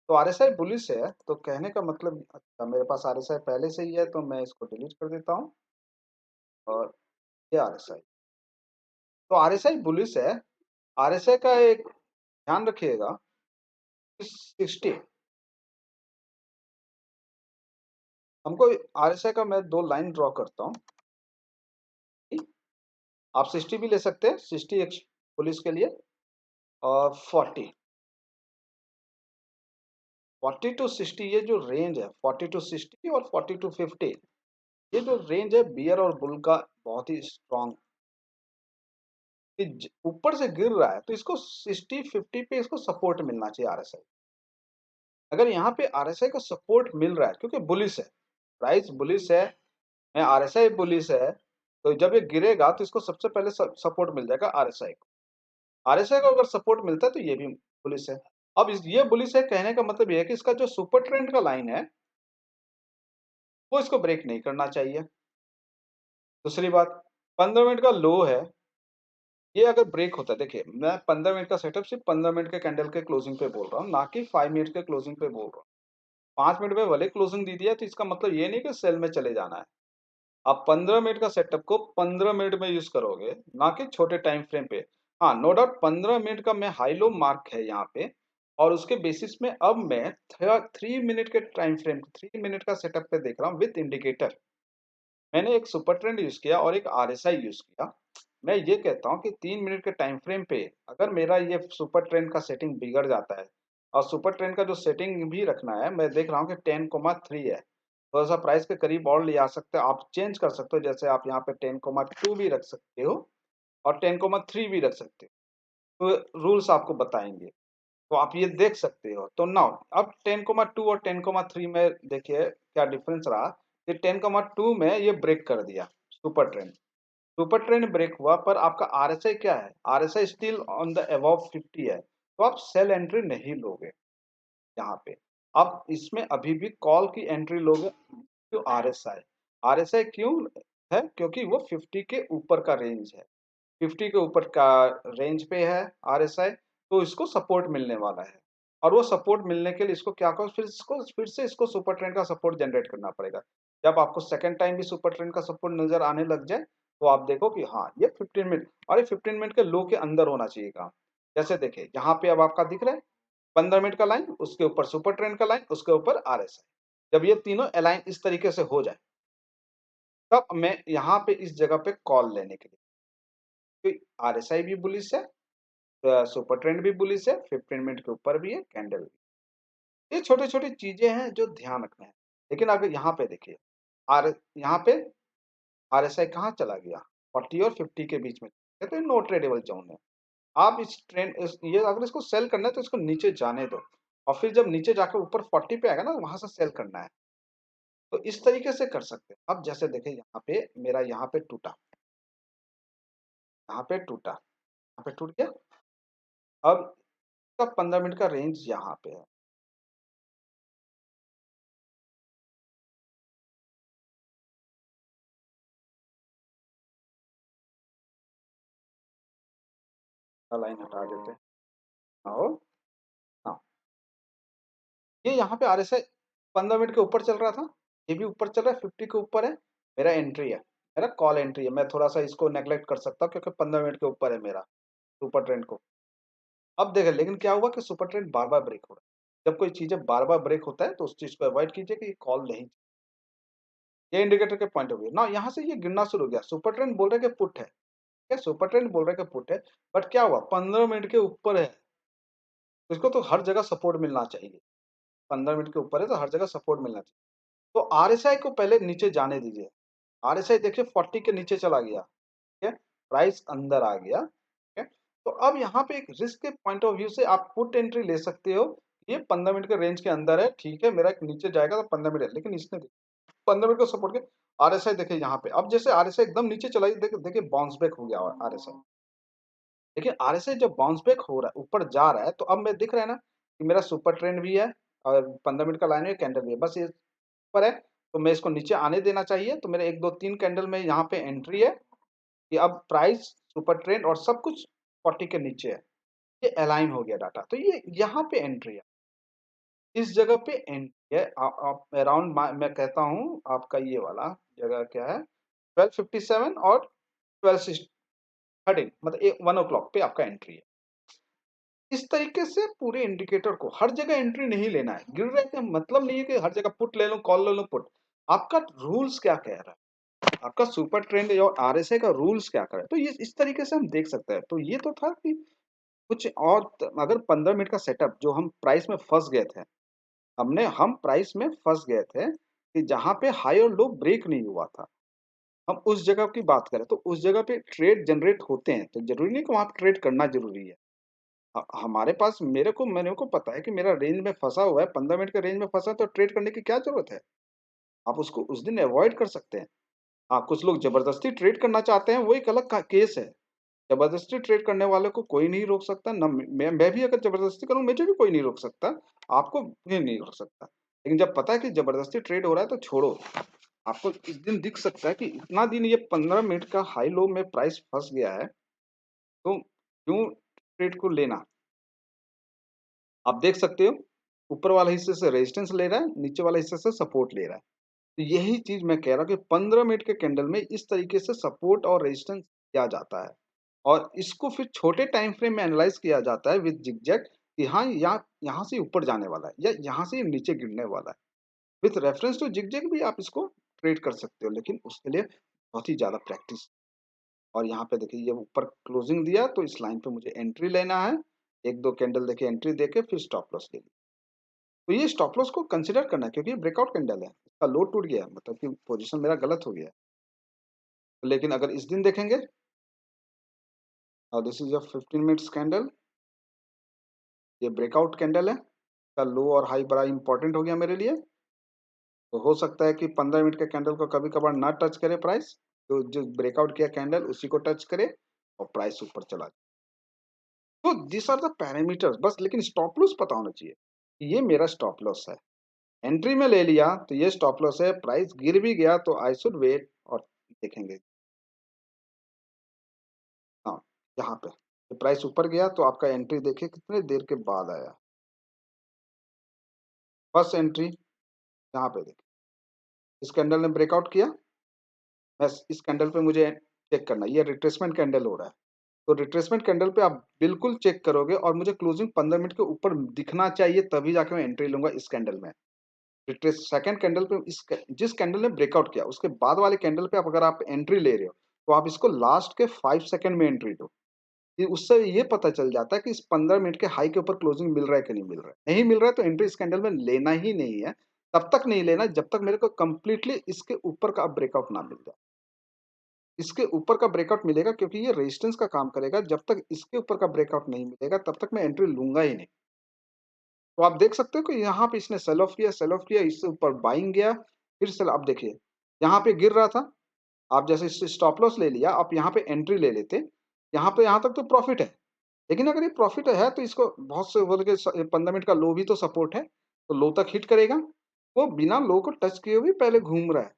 तो आरएसआई बुलिश है तो कहने का मतलब, अच्छा मेरे पास आरएसआई पहले से ही है तो मैं इसको डिलीट कर देता हूँ, और ये आरएसआई, तो आरएसआई बुलिश है। आरएसआई का एक ध्यान रखिएगा, 60, हमको आरएसआई का मैं दो लाइन ड्रॉ करता हूँ। आप 60 भी ले सकते हैं, 60 एक पुलिस के लिए, और 40 टू 60, ये जो रेंज है 40 टू 60 और 40 टू 50, ये जो रेंज है बियर और बुल का बहुत ही स्ट्रॉन्ग, ऊपर से गिर रहा है तो इसको 60 50 पे इसको सपोर्ट मिलना चाहिए आरएसआई। अगर यहाँ पे आरएसआई को सपोर्ट मिल रहा है क्योंकि बुलिस है, प्राइस बुलिस है, मैं आरएसआई बुलिस है, तो जब ये गिरेगा तो इसको सबसे पहले सपोर्ट मिल जाएगा आरएसआई को। आरएसआई को अगर सपोर्ट मिलता है तो ये भी बुलिस है। अब ये बुलिस है कहने का मतलब ये है कि इसका जो सुपर ट्रेंड का लाइन है वो इसको ब्रेक नहीं करना चाहिए। दूसरी बात, 15 मिनट का लो है, ये अगर ब्रेक होता है, देखिए मैं 15 मिनट का सेटअप सिर्फ 15 मिनट के कैंडल के क्लोजिंग पे बोल रहा हूँ, ना कि 5 मिनट के क्लोजिंग पे बोल रहा हूँ। 5 मिनट में भले क्लोजिंग दी दिया तो इसका मतलब ये नहीं कि सेल में चले जाना है। आप 15 मिनट का सेटअप को 15 मिनट में यूज करोगे, ना कि छोटे टाइम फ्रेम पे। हाँ, नो डाउट 15 मिनट का मैं हाई लो मार्क है यहाँ पे, और उसके बेसिस में अब मैं 3 मिनट के टाइम फ्रेम, 3 मिनट का सेटअप पे देख रहा हूँ विथ इंडिकेटर। मैंने एक सुपर ट्रेंड यूज किया और एक आरएसआई यूज किया। मैं ये कहता हूँ कि 3 मिनट के टाइम फ्रेम पे अगर मेरा ये सुपर ट्रेंड का सेटिंग बिगड़ जाता है, और सुपर ट्रेंड का जो सेटिंग भी रखना है, मैं देख रहा हूँ कि 10,3 है, थोड़ा सा प्राइस के करीब और ले आ सकते हो, आप चेंज कर सकते हो, जैसे आप यहाँ पे 10,2 भी रख सकते हो और 10,3 भी रख सकते हो, तो रूल्स आपको बताएंगे, तो आप ये देख सकते हो। तो नाउ अब 10,2 और 10,3 में देखिए क्या डिफरेंस रहा कि 10,2 में ये ब्रेक कर दिया super trend, super trend break हुआ, पर आपका आरएसआई क्या है, RSI still on the above 50 है, तो आप सेल एंट्री नहीं लोगे यहाँ पे। आप इसमें अभी भी कॉल की एंट्री लोगे। क्यों आरएसआई, आरएसआई क्यों है, क्योंकि वो 50 के ऊपर का रेंज है, 50 के ऊपर का रेंज पे है आरएसआई, तो इसको सपोर्ट मिलने वाला है। और वो सपोर्ट मिलने के लिए इसको क्या करो, फिर से इसको सुपर ट्रेंड का सपोर्ट जनरेट करना पड़ेगा। जब आपको सेकंड टाइम भी सुपर ट्रेंड का सपोर्ट नजर आने लग जाए, तो आप देखो कि हाँ ये 15 मिनट, और ये 15 मिनट के लो के अंदर होना चाहिए काम। जैसे देखिए यहाँ पे अब आपका दिख रहा है 15 मिनट का लाइन, उसके ऊपर सुपर ट्रेंड का लाइन, उसके ऊपर आरएसआई, जब ये तीनों अलाइन इस तरीके से हो जाए, तब मैं यहाँ पे इस जगह पे कॉल लेने के लिए, क्योंकि आरएसआई भी बुलिश है, सुपर ट्रेंड भी बुलिश है, 15 मिनट के ऊपर भी है कैंडल भी। ये छोटी छोटी चीजें हैं जो ध्यान रखना है। लेकिन अगर यहाँ पे देखिए आर यहाँ पे आरएसआई कहाँ चला गया, 40 और 50 के बीच में, ये तो नो ट्रेडेबल जोन है। आप इस ट्रेंड ये अगर इसको सेल करना है तो इसको नीचे जाने दो, और फिर जब नीचे जाकर ऊपर 40 पे आएगा ना, वहां से सेल करना है। तो इस तरीके से कर सकते हैं। अब जैसे देखें यहाँ पे मेरा यहाँ पे टूटा, यहाँ पे टूटा, यहाँ पे टूट गया। अब इसका 15 मिनट का रेंज यहाँ पे है, लाइन हटा देते हैं और हाँ, ये यहाँ पे आरएसआई 15 मिनट के ऊपर चल रहा था, ये भी ऊपर चल रहा है, 50 के ऊपर है, मेरा एंट्री है, मेरा कॉल एंट्री है। मैं थोड़ा सा इसको नेग्लेक्ट कर सकता हूँ क्योंकि 15 मिनट के ऊपर है मेरा सुपर ट्रेंड को। अब देखें लेकिन क्या हुआ कि सुपर ट्रेंड बार बार ब्रेक हो रहा है। जब कोई चीजें बार बार ब्रेक होता है तो उस चीज को अवॉइड कीजिए कि कॉल नहीं, ये इंडिकेटर के पॉइंट ऑफ व्यू ना, यहाँ से ये गिरना शुरू हो गया, सुपर ट्रेंड बोल रहे कि पुट है, क्या सुपर ट्रेंड बोल रहे कि पुट है, बट क्या हुआ 15 मिनट के ऊपर है, इसको तो हर जगह सपोर्ट मिलना चाहिए, 15 मिनट के ऊपर है तो हर जगह सपोर्ट मिलना चाहिए। तो आरएसआई को पहले नीचे जाने दीजिए, आरएसआई देखिए 40 के नीचे चला गया, ठीक है, प्राइस अंदर आ गया, ठीक है। तो अब यहाँ पे एक रिस्क के पॉइंट ऑफ व्यू से आप पुट एंट्री ले सकते हो, ये 15 मिनट के रेंज के अंदर है, ठीक है, मेरा एक नीचे जाएगा तो 15 मिनट है, लेकिन इसने 15 मिनट को सपोर्ट किया, आरएसआई देखिए यहाँ पे, अब जैसे आरएसआई एकदम नीचे चला गया, देखिए देखिए बाउंस बैक हो गया आरएसआई। देखिए आरएसआई जब बाउंस बैक हो रहा है, ऊपर जा रहा है, तो अब मैं दिख रहा है ना कि मेरा सुपर ट्रेंड भी है और 15 मिनट का लाइन है, कैंडल भी है, बस ये ऊपर है, तो मैं इसको नीचे आने देना चाहिए। तो मेरे 1 2 3 कैंडल में यहाँ पे एंट्री है कि अब प्राइस सुपर ट्रेंड और सब कुछ 40 के नीचे है, ये अलाइन हो गया डाटा, तो ये यहाँ पे एंट्री है, इस जगह पे एंट्री है। आप अराउंड मैं कहता हूँ आपका ये वाला जगह क्या है, 12:57 और 12:13, मतलब 1 o'clock पे आपका एंट्री है। इस तरीके से पूरे इंडिकेटर को हर जगह एंट्री नहीं लेना है, गिर रहे थे मतलब नहीं है कि हर जगह पुट ले लो, कॉल ले लो, पुट। आपका रूल्स क्या कह रहा है, आपका सुपर ट्रेंड और आरएसआई का रूल्स क्या कर रहा है, तो ये इस तरीके से हम देख सकते हैं। तो ये तो था कि कुछ और अगर 15 मिनट का सेटअप जो हम प्राइस में फंस गए थे, हम प्राइस में फंस गए थे कि जहां पे हाई और लो ब्रेक नहीं हुआ था, हम उस जगह की बात करें तो उस जगह पे ट्रेड जनरेट होते हैं, तो जरूरी नहीं कि वहां पे ट्रेड करना जरूरी है। हमारे पास मेरे को पता है कि मेरा रेंज में फंसा हुआ है, 15 मिनट के रेंज में फंसा है, तो ट्रेड करने की क्या जरूरत है, आप उसको उस दिन अवॉइड कर सकते हैं। हाँ, कुछ लोग जबरदस्ती ट्रेड करना चाहते हैं, वो एक अलग केस है। जबरदस्ती ट्रेड करने वाले को कोई नहीं रोक सकता, ना मैं भी अगर जबरदस्ती करूँ मुझे भी कोई नहीं रोक सकता, आपको भी नहीं रोक सकता। लेकिन जब पता है कि जबरदस्ती ट्रेड हो रहा है तो छोड़ो। आपको इस दिन दिख सकता है कि इतना दिन ये 15 मिनट का हाई लो में प्राइस फंस गया है, तो क्यों ट्रेड को लेना। आप देख सकते हो ऊपर वाले हिस्से से रेजिस्टेंस ले रहा है, नीचे वाले हिस्से से सपोर्ट ले रहा है। तो यही चीज मैं कह रहा हूँ कि 15 मिनट के कैंडल में इस तरीके से सपोर्ट और रेजिस्टेंस किया जाता है, और इसको फिर छोटे टाइम फ्रेम में एनालाइज किया जाता है विद जिगजैग कि हाँ यहाँ से ऊपर जाने वाला है या यहाँ से नीचे गिरने वाला है। विथ रेफरेंस टू जिगजैग भी आप इसको ट्रेड कर सकते हो, लेकिन उसके लिए बहुत ही ज्यादा प्रैक्टिस। और यहाँ पे देखिए ये ऊपर क्लोजिंग दिया, तो इस लाइन पे मुझे एंट्री लेना है, 1 2 कैंडल देके एंट्री देके फिर स्टॉप लॉस ले ली। तो ये स्टॉप लॉस को कंसीडर करना है क्योंकि ये ब्रेकआउट कैंडल है, इसका लो टूट गया मतलब कि पोजीशन मेरा गलत हो गया। लेकिन अगर इस दिन देखेंगे और this is a 15 minutes candle, ये ब्रेकआउट कैंडल है, इसका लो और हाई बड़ा इंपॉर्टेंट हो गया मेरे लिए। तो हो सकता है कि 15 मिनट के कैंडल को कभी कभार ना टच करे प्राइस, तो जो ब्रेकआउट किया कैंडल उसी को टच करे और प्राइस ऊपर चला जाए। तो दिस आर द पैरामीटर्स बस, लेकिन स्टॉप लॉस पता होना चाहिए कि ये मेरा स्टॉप लॉस है। एंट्री में ले लिया तो ये स्टॉप लॉस है, प्राइस गिर भी गया तो आई शुड वेट और देखेंगे। हाँ, यहाँ पे तो प्राइस ऊपर गया तो आपका एंट्री देखिए कितने देर के बाद आया। फर्स्ट एंट्री यहाँ पे देखिए, इस कैंडल ने ब्रेकआउट किया, बस इस कैंडल पे मुझे चेक करना है, ये रिट्रेसमेंट कैंडल हो रहा है। तो रिट्रेसमेंट कैंडल पे आप बिल्कुल चेक करोगे और मुझे क्लोजिंग 15 मिनट के ऊपर दिखना चाहिए, तभी जाके मैं एंट्री लूंगा इस कैंडल में। रिट्रेस सेकंड कैंडल पे जिस कैंडल ने ब्रेकआउट किया उसके बाद वाले कैंडल पे आप अगर आप एंट्री ले रहे हो तो आप इसको लास्ट के 5 सेकंड में एंट्री दो। ये उससे ये पता चल जाता है कि इस 15 मिनट के हाई के ऊपर क्लोजिंग मिल रहा है कि नहीं मिल रहा है। नहीं मिल रहा है तो एंट्री इस कैंडल में लेना ही नहीं है। तब तक नहीं लेना जब तक मेरे को कंप्लीटली इसके ऊपर का ब्रेकआउट ना मिल जाए। इसके ऊपर का ब्रेकआउट मिलेगा क्योंकि ये रेजिस्टेंस का काम करेगा, जब तक इसके ऊपर का ब्रेकआउट नहीं मिलेगा तब तक मैं एंट्री लूंगा ही नहीं। तो आप देख सकते हो कि यहाँ पे इसने सेल ऑफ किया, इससे ऊपर बाइंग गया, फिर सेल। आप देखिए यहाँ पे गिर रहा था, आप जैसे इससे स्टॉप लॉस ले लिया, आप यहाँ पे एंट्री ले लेते, यहाँ पे यहाँ तक तो प्रॉफिट है। लेकिन अगर ये प्रॉफिट है तो इसको बहुत से बोल के 15 मिनट का लो भी तो सपोर्ट है, तो लो तक हिट करेगा। वो बिना लो को टच किए हुए पहले घूम रहा है।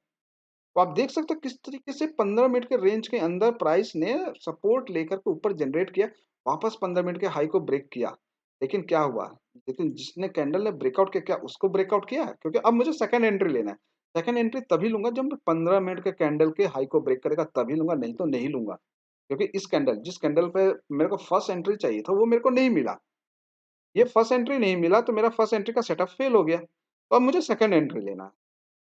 तो आप देख सकते हो किस तरीके से 15 मिनट के रेंज के अंदर प्राइस ने सपोर्ट लेकर के ऊपर जनरेट किया, वापस 15 मिनट के हाई को ब्रेक किया। लेकिन क्या हुआ, लेकिन जिसने कैंडल ने ब्रेकआउट किया क्या उसको ब्रेकआउट किया, क्योंकि अब मुझे सेकंड एंट्री लेना है। सेकंड एंट्री तभी लूंगा जब मैं 15 मिनट के कैंडल के हाई को ब्रेक करेगा तभी लूंगा, नहीं तो नहीं लूंगा। क्योंकि इस कैंडल जिस कैंडल पे मेरे को फर्स्ट एंट्री चाहिए था वो मेरे को नहीं मिला। ये फर्स्ट एंट्री नहीं मिला तो मेरा फर्स्ट एंट्री का सेटअप फेल हो गया, तो अब मुझे सेकंड एंट्री लेना है।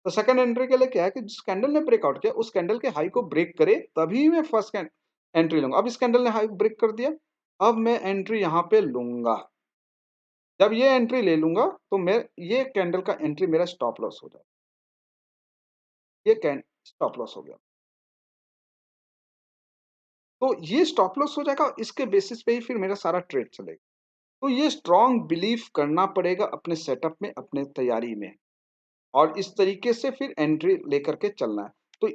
तो सेकंड एंट्री के लिए क्या है कि जिस कैंडल ने ब्रेकआउट किया उस कैंडल के हाई को ब्रेक करे तभी मैं फर्स्ट एंट्री लूंगा। अब इस कैंडल ने हाई ब्रेक कर दिया, अब मैं एंट्री यहाँ पे लूंगा। जब ये एंट्री ले लूंगा तो मैं ये कैंडल का एंट्री मेरा स्टॉप लॉस हो जाएगा। ये कैंड स्टॉप लॉस हो गया, तो ये स्टॉप लॉस हो जाएगा, इसके बेसिस पे ही फिर मेरा सारा ट्रेड चलेगा। तो ये स्ट्रॉन्ग बिलीफ करना पड़ेगा अपने सेटअप में, अपने तैयारी में, और इस तरीके से फिर एंट्री लेकर के चलना है। तो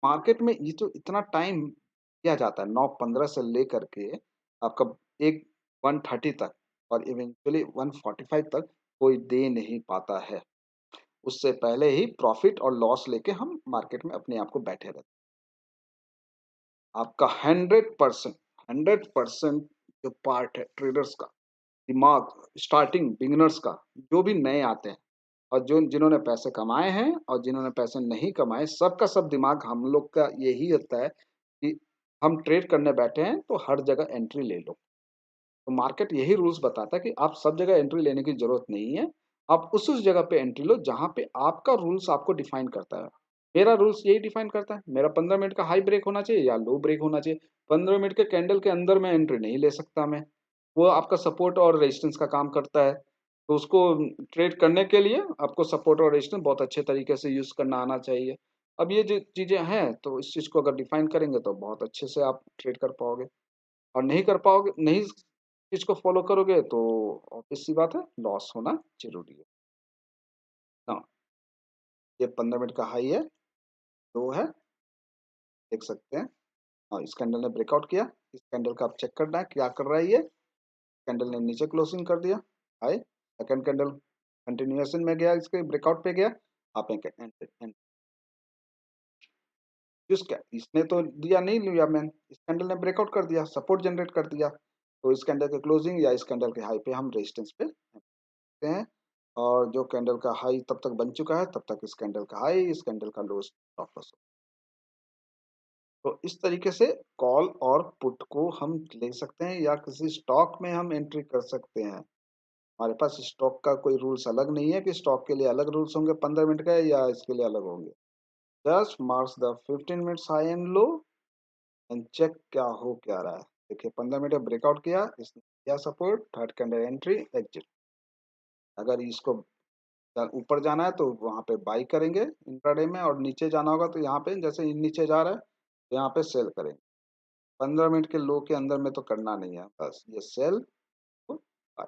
मार्केट में ये तो इतना टाइम दिया जाता है 9:15 से लेकर के आपका एक 1:30 तक, और इवेंचुअली 1:45 तक कोई दे नहीं पाता है। उससे पहले ही प्रॉफिट और लॉस लेके हम मार्केट में अपने आप को बैठे रहते हैं। आपका 100% जो पार्ट है ट्रेडर्स का, दिमाग, स्टार्टिंग बिगिनर्स का, जो भी नए आते हैं और जो जिन्होंने पैसे कमाए हैं और जिन्होंने पैसे नहीं कमाए, सबका सब दिमाग हम लोग का यही होता है कि हम ट्रेड करने बैठे हैं तो हर जगह एंट्री ले लो। तो मार्केट यही रूल्स बताता है कि आप सब जगह एंट्री लेने की जरूरत नहीं है। आप उस जगह पे एंट्री लो जहां पे आपका रूल्स आपको डिफाइन करता है। मेरा रूल्स यही डिफाइन करता है, मेरा 15 मिनट का हाई ब्रेक होना चाहिए या लो ब्रेक होना चाहिए। 15 मिनट के कैंडल के अंदर मैं एंट्री नहीं ले सकता। मैं वो आपका सपोर्ट और रेजिस्टेंस का काम करता है, तो उसको ट्रेड करने के लिए आपको सपोर्ट और रेजिस्टेंस बहुत अच्छे तरीके से यूज करना आना चाहिए। अब ये जो चीजें हैं तो इस चीज को अगर डिफाइन करेंगे तो बहुत अच्छे से आप ट्रेड कर पाओगे। और नहीं कर पाओगे, नहीं इस चीज को फॉलो करोगे तो ऑब्वियस सी बात है लॉस होना जरूरी है। हाँ, ये 15 मिनट का हाई है, लो है, देख सकते हैं। हाँ, इस कैंडल ने ब्रेकआउट किया, इस कैंडल का आप चेक करना है क्या कर रहा है। ये कैंडल ने नीचे क्लोजिंग कर दिया हाई, सेकंड कैंडल कंटिन्यूएशन में गया, इसके ब्रेकआउट पे गया, आप जिसका इसने तो दिया नहीं लिया मैंने, इस कैंडल ने ब्रेकआउट कर दिया, सपोर्ट जनरेट कर दिया, तो इस कैंडल के क्लोजिंग या इस कैंडल के हाई पे हम रेजिस्टेंस पे देखते हैं। और जो कैंडल का हाई तब तक बन चुका है तब तक इस कैंडल का हाई, इस कैंडल का लो स्टॉप लॉस। तो इस तरीके से कॉल और पुट को हम ले सकते हैं या किसी स्टॉक में हम एंट्री कर सकते हैं। हमारे पास स्टॉक का कोई रूल्स अलग नहीं है कि स्टॉक के लिए अलग रूल्स होंगे 15 मिनट का या इसके लिए अलग होंगे। Just marks the 15 minutes high and low and check क्या हो क्या रहा है। देखिए 15 मिनट ब्रेकआउट किया, इसने किया support, third candle entry, exit. अगर इसको ऊपर जाना है तो वहाँ पे बाई करेंगे इंट्राडे में, और नीचे जाना होगा तो यहाँ पे जैसे ये नीचे जा रहा है तो यहाँ पे सेल करेंगे। 15 मिनट के लो के अंदर में तो करना नहीं है, बस ये सेल तो बाई।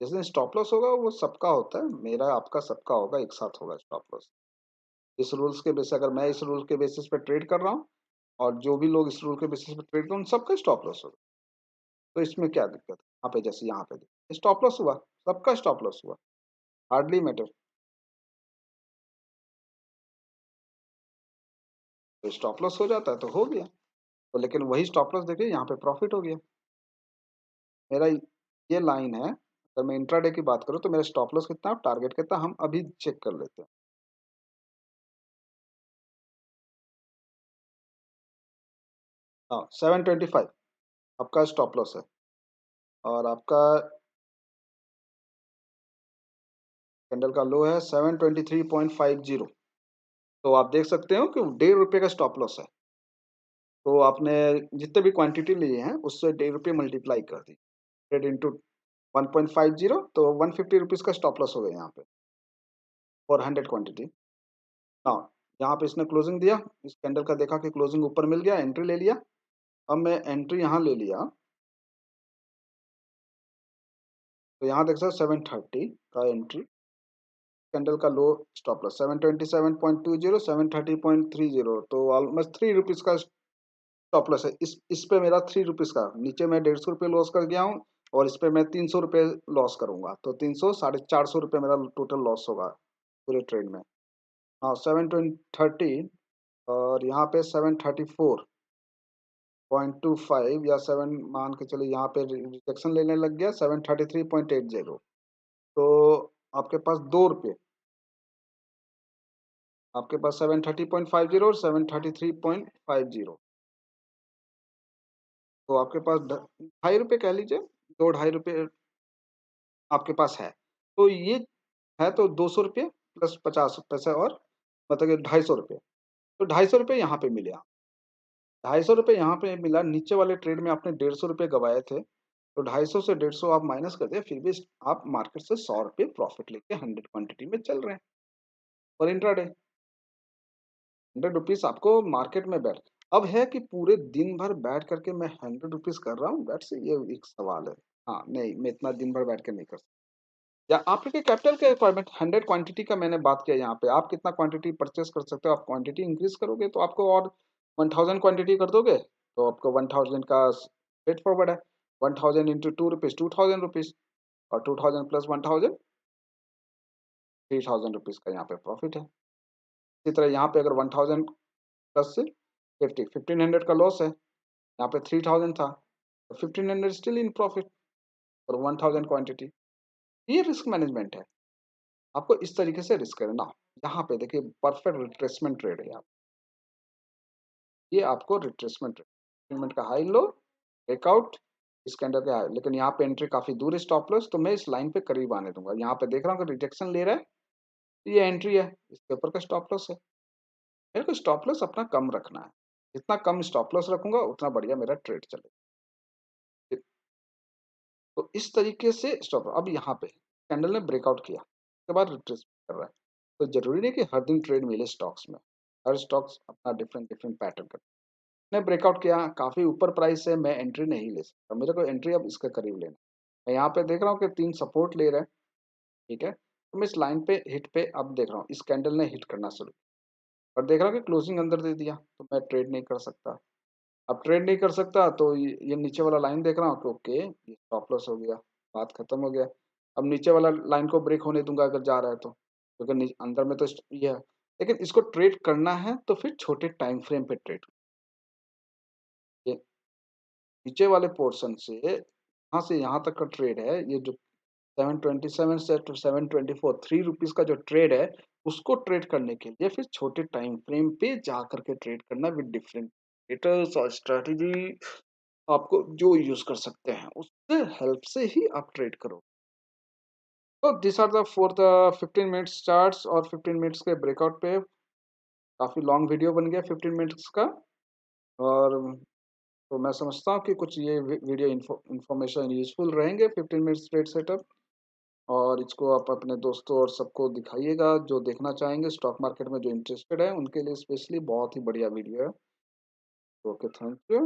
जैसे स्टॉप लॉस होगा वो सबका होता है, मेरा आपका सबका होगा, एक साथ होगा स्टॉप लॉस। इस रूल्स के बेसिस, अगर मैं इस रूल के बेसिस पे ट्रेड कर रहा हूँ और जो भी लोग इस रूल के बेसिस पे ट्रेड कर, उन सबका स्टॉप लॉस होगा। तो इसमें क्या दिक्कत है? यहाँ पे जैसे यहाँ पे स्टॉप लॉस हुआ, सबका स्टॉप लॉस हुआ, हार्डली मैटर। तो स्टॉप लॉस हो जाता है तो हो गया। तो लेकिन वही स्टॉप लॉस देखिए यहाँ पे प्रॉफिट हो गया मेरा। ये लाइन है, अगर मैं इंट्राडे की बात करूँ तो मेरा स्टॉप लॉस कितना, टारगेट कितना, हम अभी चेक कर लेते हैं। हाँ 725 आपका स्टॉप लॉस है, और आपका कैंडल का लो है 723.50। तो आप देख सकते हो कि 1.5 रुपये का स्टॉप लॉस है। तो आपने जितने भी क्वांटिटी लिए हैं उससे 1.5 रुपये मल्टीप्लाई कर दी, 1.50, तो 150 रुपीज़ का स्टॉप लॉस हो गया यहाँ पे फॉर 100 क्वांटिटी। हाँ, यहाँ पे इसने क्लोजिंग दिया, इस कैंडल का देखा कि क्लोजिंग ऊपर मिल गया, एंट्री ले लिया। अब मैं एंट्री यहाँ ले लिया, तो यहाँ देख सकते 730 का एंट्री, कैंडल का लो, स्टॉप लॉस 727.20, 730.30, तो ऑलमोस्ट 3 रुपीज़ का स्टॉप लॉस है। इस पे मेरा 3 रुपीज़ का, नीचे मैं 150 रुपये लॉस कर गया हूँ, और इस पे मैं 300 रुपये लॉस करूंगा, तो 300, 450 रुपये मेरा टोटल लॉस होगा पूरे ट्रेड में। हाँ 730, और यहाँ पे 734.25 या 7 मान के चलिए, यहाँ पे रिजेक्शन लेने लग गया 733.80। तो आपके पास 2 रुपये, आपके पास 730.50 और 733.50, तो आपके पास 2.5 रुपये कह लीजिए, 2 2.5 रुपये आपके पास है। तो ये है तो 200 रुपये प्लस 50 पैसे, और मतलब कि 250 रुपये, तो 250 रुपये यहाँ पे मिले। 250 रुपये यहाँ पे मिला, नीचे वाले ट्रेड में आपने 150 रुपये गवाए थे, तो 250 से 150 आप माइनस कर दिए, फिर भी आप मार्केट से 100 रुपये प्रॉफिट लेके 100 क्वांटिटी में चल रहे हैं पर इंट्राडे। 100 रुपीज आपको मार्केट में बैठ, अब है कि पूरे दिन भर बैठ करके मैं 100 रुपीज कर रहा हूँ, दैट्स ये एक सवाल है। हाँ नहीं, मैं इतना दिन भर बैठ के नहीं कर सकता। या आपके कैपिटल के रिक्वायरमेंट 100 क्वांटिटी का मैंने बात किया, यहाँ पे आप कितना क्वांटिटी परचेस कर सकते हो, आप क्वांटिटी इंक्रीज करोगे तो आपको, और 1000 क्वांटिटी कर दोगे तो आपको 1000 का स्ट्रेट फॉरवर्ड है, 1000 इंटू 2 रुपीज़ 2000 रुपीज़, और 2000 प्लस 1000 3000 रुपीज़ का यहाँ पे प्रॉफिट है। इसी तरह यहाँ पे अगर 1000 प्लस से 1500 का लॉस है, यहाँ पे 3000 था, तो 1500 स्टिल इन प्रॉफिट और 1000 क्वांटिटी। ये रिस्क मैनेजमेंट है, आपको इस तरीके से रिस्क करना। यहाँ पे देखिए परफेक्ट रिट्रेसमेंट ट्रेड है, आप ये आपको रिट्रेसमेंट का हाई लो ब्रेकआउट, इस कैंडल के हाई, लेकिन यहाँ पे एंट्री काफी दूर है, स्टॉप लॉस तो मैं इस लाइन पे करीब आने दूंगा। यहाँ पे देख रहा हूँ कि रिजेक्शन ले रहा है, तो ये एंट्री है, इसके ऊपर का स्टॉप लॉस है। मेरे को स्टॉप लॉस अपना कम रखना है, जितना कम स्टॉप लॉस रखूंगा उतना बढ़िया मेरा ट्रेड चलेगा। तो इस तरीके से स्टॉप, अब यहाँ पे कैंडल ने ब्रेकआउट किया, उसके बाद रिट्रेस कर रहा है, तो जरूरी नहीं कि हर दिन ट्रेड मिले स्टॉक्स में, हर स्टॉक्स अपना डिफरेंट डिफरेंट पैटर्न करते हैं। ने ब्रेकआउट किया, काफी ऊपर प्राइस है, मैं एंट्री नहीं ले सकता, मेरे को एंट्री अब इसके करीब लेना। मैं यहाँ पे देख रहा हूँ कि 3 सपोर्ट ले रहा है, ठीक है, तो मैं इस लाइन पे हिट पे अब देख रहा हूँ, इस कैंडल ने हिट करना शुरू, और देख रहा हूँ कि क्लोजिंग अंदर दे दिया, तो मैं ट्रेड नहीं कर सकता। अब ट्रेड नहीं कर सकता तो ये नीचे वाला लाइन देख रहा हूँ कि ओके ये स्टॉप लॉस हो गया, बात खत्म हो गया। अब नीचे वाला लाइन को ब्रेक होने दूंगा अगर जा रहा है तो, क्योंकि अंदर में तो ये है, लेकिन इसको ट्रेड करना है तो फिर छोटे टाइम फ्रेम पे ट्रेड। ये नीचे वाले पोर्शन से यहाँ से यहाँ तक का ट्रेड है, ये जो 727 से 724 3 रुपीज का जो ट्रेड है, उसको ट्रेड करने के लिए फिर छोटे टाइम फ्रेम पे जा करके ट्रेड करना विद डिफरेंट इंडिकेटर्स और स्ट्रेटेजी, आपको जो यूज कर सकते हैं उससे हेल्प से ही आप ट्रेड करो। तो this are the for the 15 minutes charts और 15 मिनट्स के ब्रेकआउट पे। काफी लॉन्ग वीडियो बन गया 15 मिनट्स का, और तो मैं समझता हूँ कि कुछ ये वीडियो इन्फॉर्मेशन यूजफुल रहेंगे 15 मिनट्स ट्रेड सेटअप। और और इसको आप अपने दोस्तों और सबको दिखाइएगा, जो देखना चाहेंगे स्टॉक मार्केट में जो इंटरेस्टेड है उनके लिए स्पेशली बहुत ही बढ़िया वीडियो है। Okay, thank you.